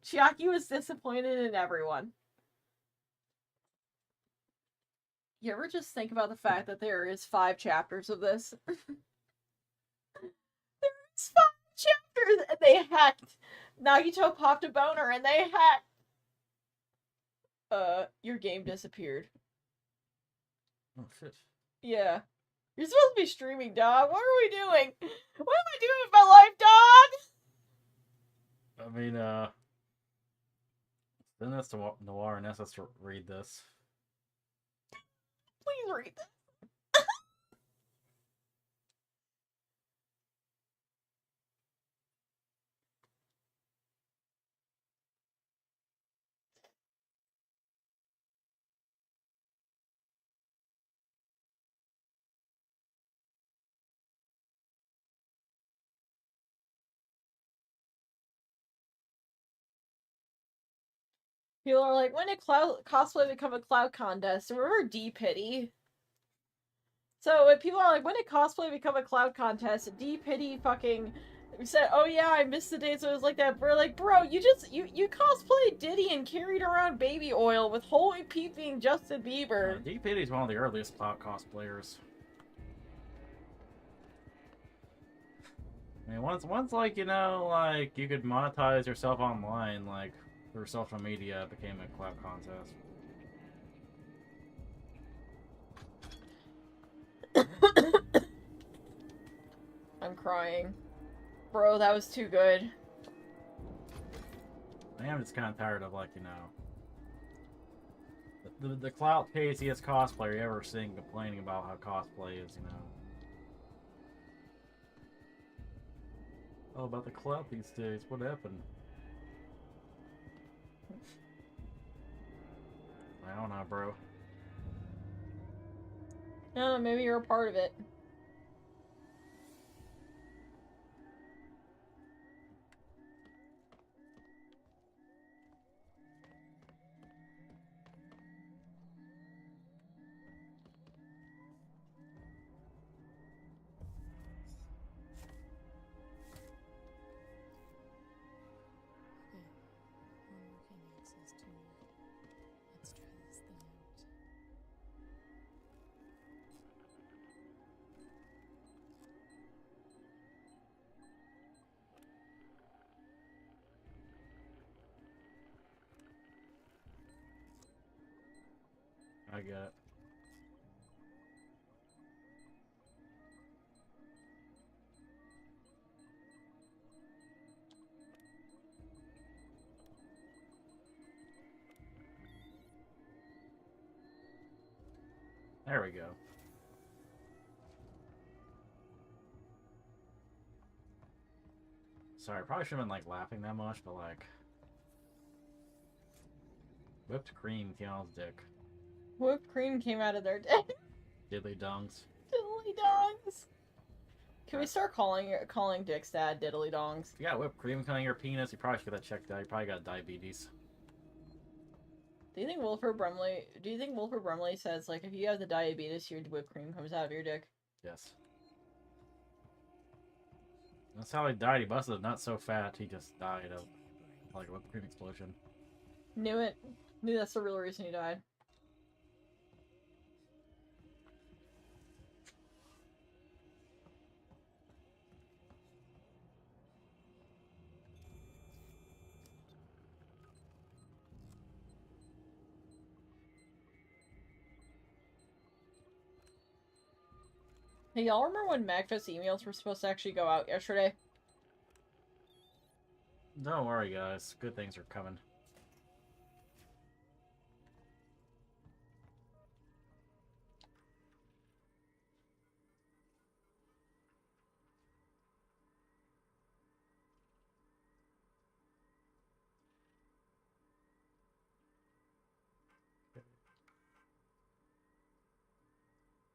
Chiaki was disappointed in everyone. You ever just think about the fact that there is 5 chapters of this? There is 5 chapters and they hacked. Nagito popped a boner and they hacked. Your game disappeared. Oh shit. Yeah. You're supposed to be streaming, dog. What are we doing? What am I doing with my life, dog? I mean, then that's Noir and us to read this. Please read this. People are like, when did cosplay become a cloud contest? Remember D-Pity? So when people are like, when did cosplay become a cloud contest? D-Pity fucking said, oh yeah, I missed the days so it was like that. We're like, bro, you cosplayed Diddy and carried around baby oil with Holy Pete being Justin Bieber. D-Pity's one of the earliest clout cosplayers. I mean, once like, you know, like, you could monetize yourself online, like, through social media, it became a clout contest. I'm crying. Bro, that was too good. I am just kind of tired of, like, you know, the clout pastiest cosplayer you ever seen complaining about how cosplay is, you know. Oh, about the clout these days, what happened? I don't know, bro. No, maybe you're a part of it. Unlocking access to North. Let's try this thing out. I get it. There we go. Sorry, I probably shouldn't have been, like, laughing that much, but, like... Whipped cream came out his dick. Whipped cream came out of their dick. Diddly dongs. Diddly dongs. Can we start calling dicks dad diddly dongs? If you got whipped cream coming in your penis, you probably should get that checked out. You probably got diabetes. Do you think Wilford Brumley says, like, if you have the diabetes, your whipped cream comes out of your dick? Yes. That's how he died. He busted a nut so fat, he just died of, like, a whipped cream explosion. Knew it. Knew that's the real reason he died. Hey, y'all remember when MagFest emails were supposed to actually go out yesterday? Don't worry, guys. Good things are coming.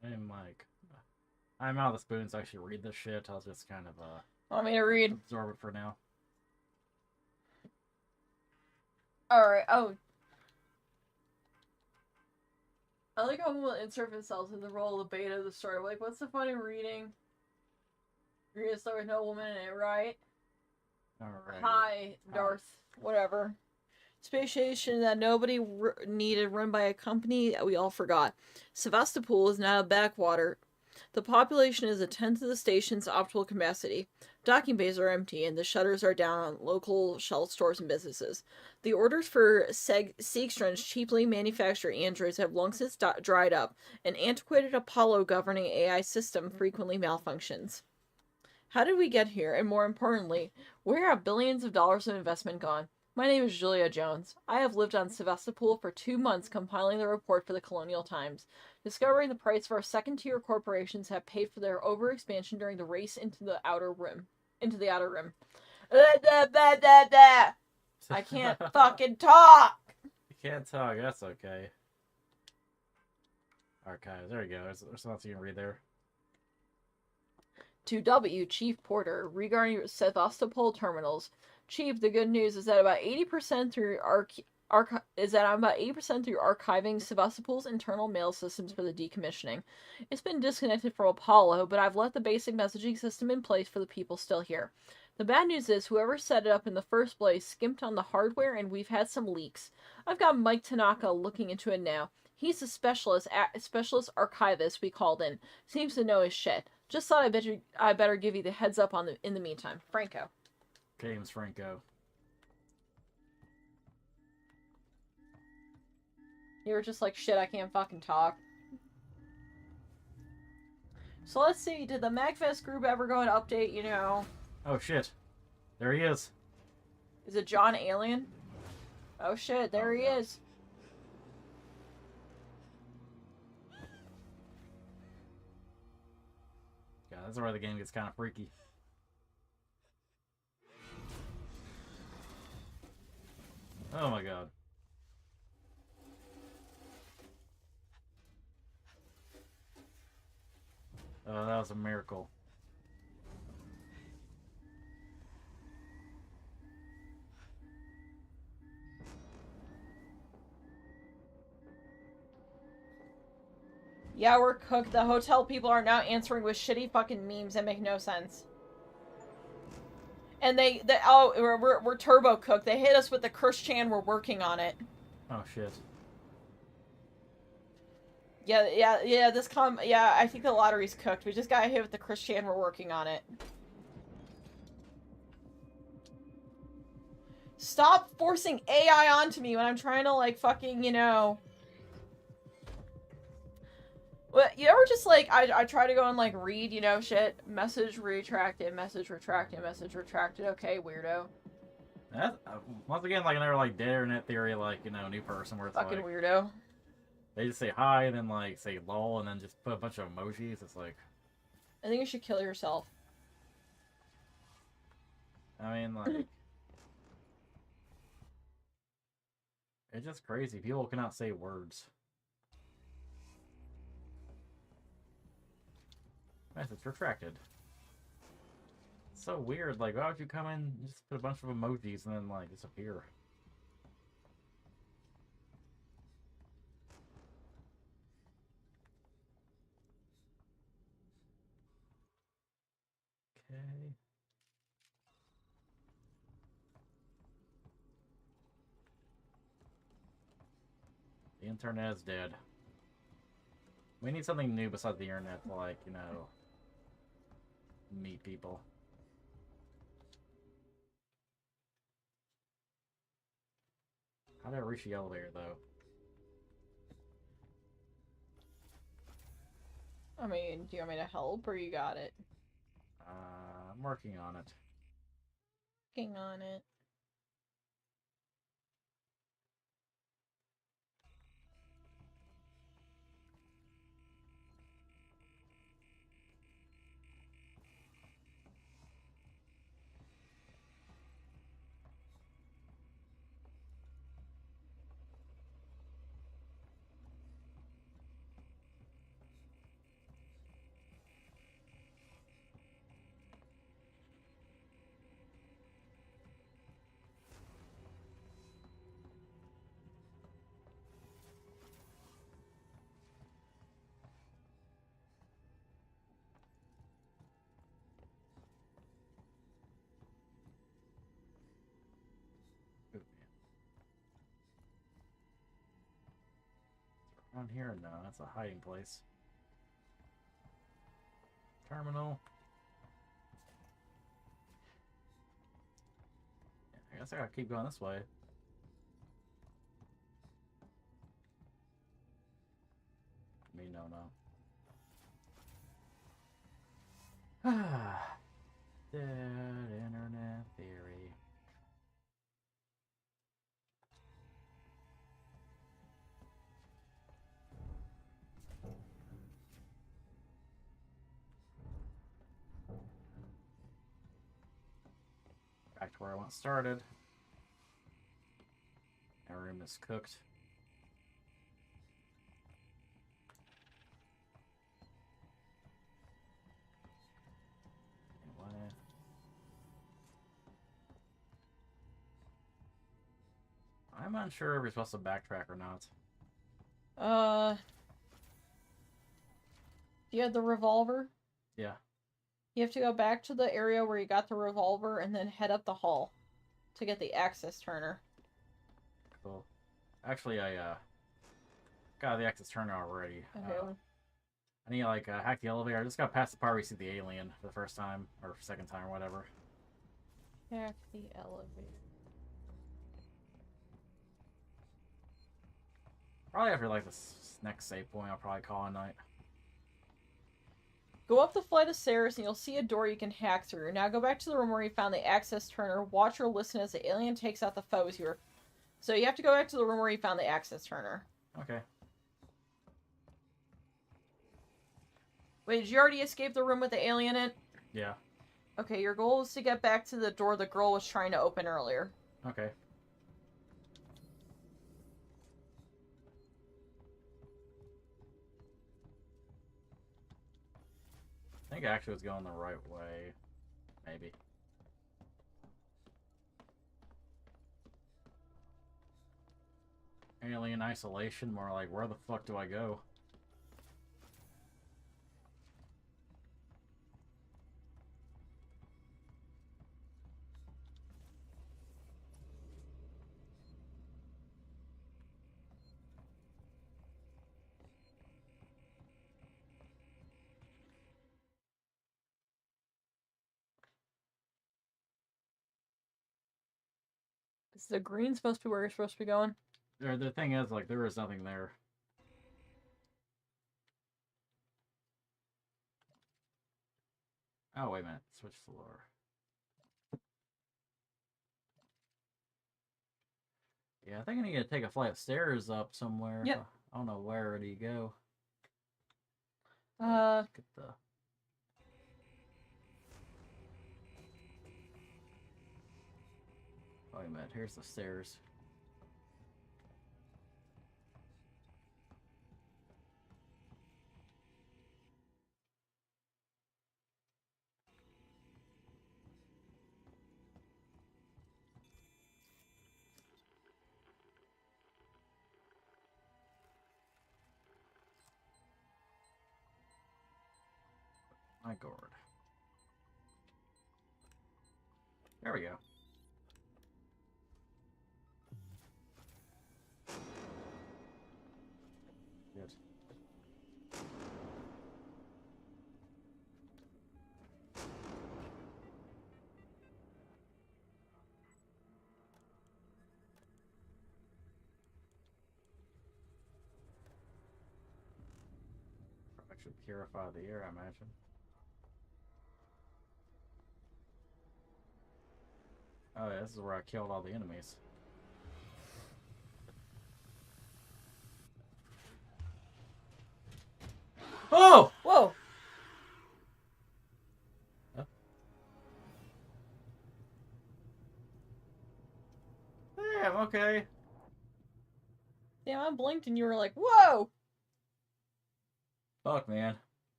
Hey, Mike. I'm out of the spoons to actually read this shit. I'll just kind of, Want me to read? absorb it for now. Alright, oh. I like how people insert themselves in the role of the beta of the story. Like, what's the funny reading? You're gonna start with no woman in it, right? Alright. Hi, Darth. Whatever. Space station that nobody needed, run by a company that we all forgot. Sevastopol is now a backwater. The population is a tenth of the station's optimal capacity. Docking bays are empty, and the shutters are down on local shell stores and businesses. The orders for Siegstrand's cheaply manufactured androids have long since dried up. An antiquated Apollo governing AI system frequently malfunctions. How did we get here? And more importantly, where have billions of dollars of investment gone? My name is Julia Jones. I have lived on Sevastopol for 2 months compiling the report for the Colonial Times, discovering the price of our second-tier corporations have paid for their overexpansion during the race into the outer rim. I can't fucking talk! You can't talk, that's okay. Archives, there you go. There's something you can read there. To W, Chief Porter, regarding Sevastopol terminals. Chief, the good news is that about 80% through archiving Sevastopol's internal mail systems for the decommissioning. It's been disconnected from Apollo, but I've left the basic messaging system in place for the people still here. The bad news is whoever set it up in the first place skimped on the hardware and we've had some leaks. I've got Mike Tanaka looking into it now. He's the specialist archivist we called in. Seems to know his shit. Just thought I better give you the heads up in the meantime. Franco. James Franco. You were just like, shit, I can't fucking talk. So let's see, did the MagFest group ever go and update, you know? Oh shit. There he is. Is it John Alien? Oh shit, there he is. Yeah, that's where the game gets kind of freaky. Oh my god. Oh, that was a miracle. Yeah, we're cooked. The hotel people are now answering with shitty fucking memes that make no sense. And we're turbo cooked. They hit us with the Chris Chan, we're working on it. Oh shit. Yeah, I think the lottery's cooked. We just got hit with the Chris Chan, we're working on it. Stop forcing AI onto me when I'm trying to, like, fucking, you know... Well, you ever just, like, I try to go and, like, read, you know, shit. Message retracted, message retracted, message retracted. Okay, weirdo. That's, once again, like another, like, dead internet theory, like, you know, new person where it's fucking like... weirdo. They just say hi, and then, like, say lol, and then just put a bunch of emojis. It's like... I think you should kill yourself. I mean, like... It's just crazy. People cannot say words. Message retracted. It's so weird. Like, why would you come in and just put a bunch of emojis and then, like, disappear? Okay. The internet is dead. We need something new besides the internet to, like, you know, meet people. How did I reach the elevator, though? I mean, do you want me to help or you got it? I'm working on it. Working on it. Around here? No, that's a hiding place. Terminal. I guess I gotta keep going this way. Me, no. Dead internet theory. Back to where I once started. My room is cooked. Anyway. I'm unsure if we're supposed to backtrack or not. You had the revolver? Yeah. You have to go back to the area where you got the revolver and then head up the hall to get the access turner. Cool. Actually, I got the access turner already. Okay. I need to like hack the elevator. I just got past the part where you see the alien for the first time or second time or whatever. Hack the elevator. Probably after like this next save point, I'll probably call a night. Go up the flight of stairs and you'll see a door you can hack through. Now go back to the room where you found the access turner. Watch or listen as the alien takes out the foes you were... So you have to go back to the room where you found the access turner. Okay. Wait, did you already escape the room with the alien in? Yeah. Okay, your goal is to get back to the door the girl was trying to open earlier. Okay. I think I actually was going the right way. Maybe. Alien isolation, more like, where the fuck do I go? Is the green supposed to be where you're supposed to be going? The thing is, like, there is nothing there. Oh, wait a minute. Switch floor. Yeah, I think I need to take a flight of stairs up somewhere. Yep. I don't know where do you go. Get the... Wait a minute. Here's the stairs. My gourd. There we go. Good. Perfect. Should purify the air, I imagine. Oh yeah, this is where I killed all the enemies. Oh! Whoa! Damn, okay. Damn, I blinked and you were like, whoa! Fuck, man.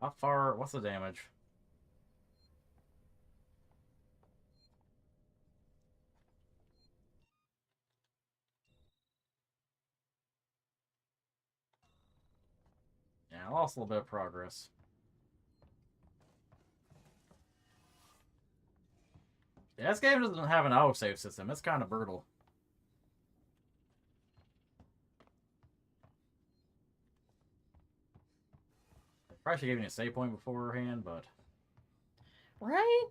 How far? What's the damage? Yeah, I lost a little bit of progress. Yeah, this game doesn't have an autosave system. It's kind of brutal. Probably should give me a save point beforehand, but... Right?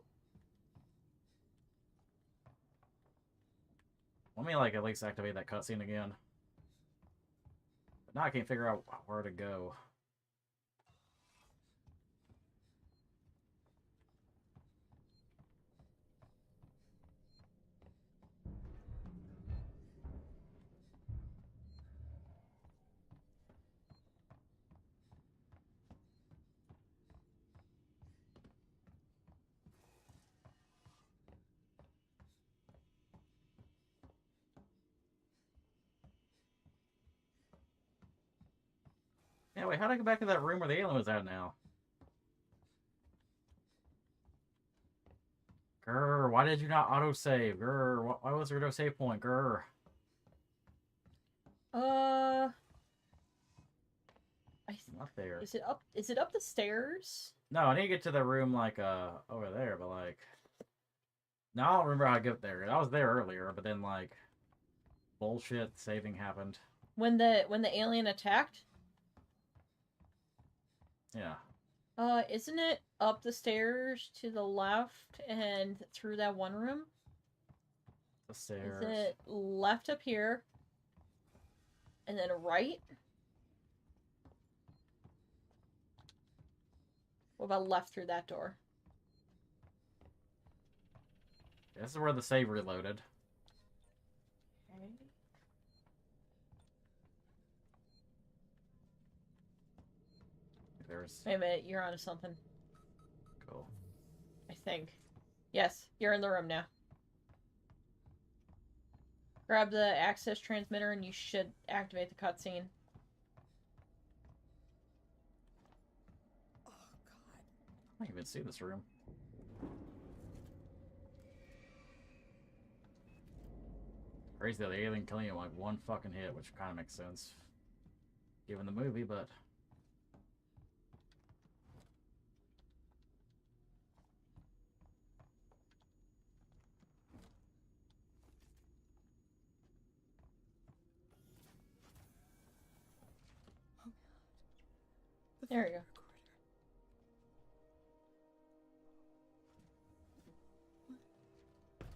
Let me, like, at least activate that cutscene again. But now I can't figure out where to go. Yeah, wait, how did I go back to that room where the alien was at now? Grr, why did you not autosave? Grr, why was there no save point? Grr. Not there. Is it up? Is it up the stairs? No, I need to get to the room, like, over there, but, like... No, I don't remember how I get there. I was there earlier, but then, like... Bullshit saving happened. When the alien attacked? Yeah. Isn't it up the stairs to the left and through that one room? The stairs. Is it left up here? And then right? What about left through that door? This is where the save reloaded. Okay. There's... Wait a minute, you're onto something. Cool. I think. Yes, you're in the room now. Grab the access transmitter and you should activate the cutscene. Oh, God. I can't even see this room. Crazy that the alien killing you in like one fucking hit, which kind of makes sense. Given the movie, but... There we go.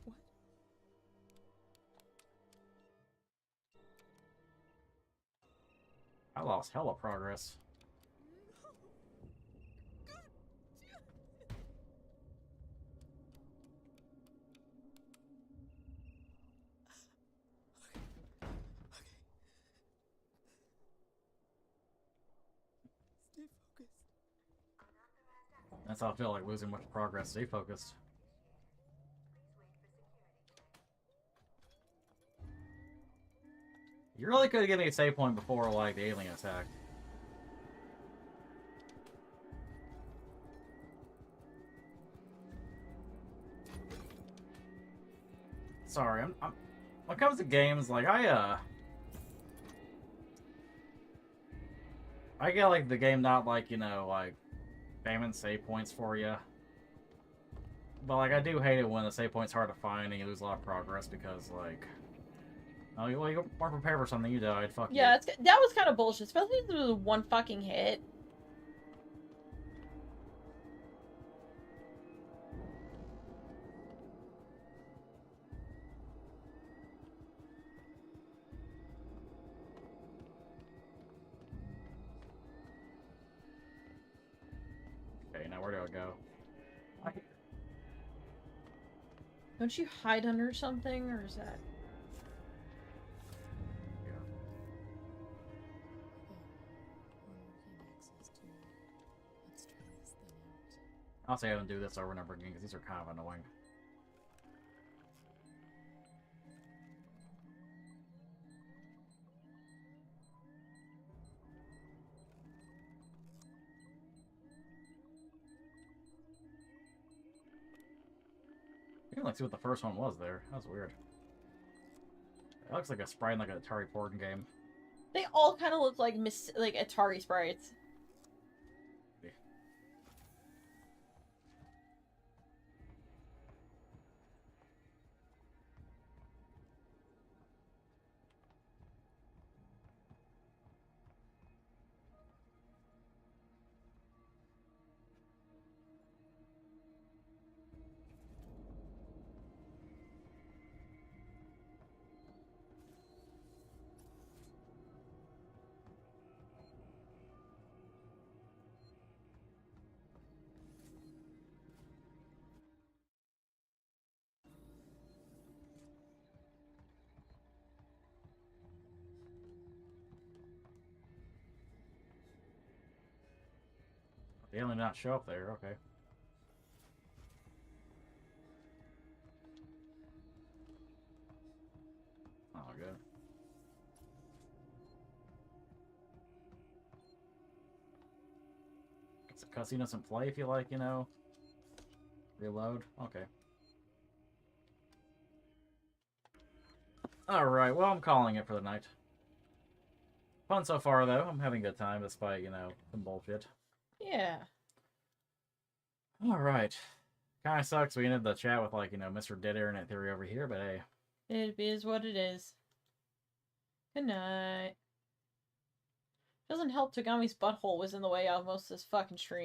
What? I lost hella progress. Stay focused. That's how I feel like losing much progress. Stay focused. You really could have given me a save point before, like, the alien attack. Sorry, I'm when it comes to games, like, I get, like, the game not, like, you know, like, spamming save points for you. But, like, I do hate it when the save point's hard to find and you lose a lot of progress because, like... Oh, you weren't prepared for something, you died. Fuck Yeah, you. that was kind of bullshit, especially if it was one fucking hit. Where do I go? Don't you hide under something, or is that... Let's try this thing out. I'll say I don't do this over and over again because these are kind of annoying. I can like see what the first one was there. That was weird. It looks like a sprite in like an Atari porn game. They all kind of look like Atari sprites. Yeah. The alien did not show up there, okay. Oh, good. Guess the cutscene doesn't play if you like, you know, reload. Okay. Alright, well, I'm calling it for the night. Fun so far, though. I'm having a good time, despite, you know, some bullshit. Yeah. Alright. Kinda sucks we ended the chat with, like, you know, Mr. Dead Internet Theory over here, but hey. It is what it is. Good night. Doesn't help Tagami's butthole was in the way of most of this fucking stream.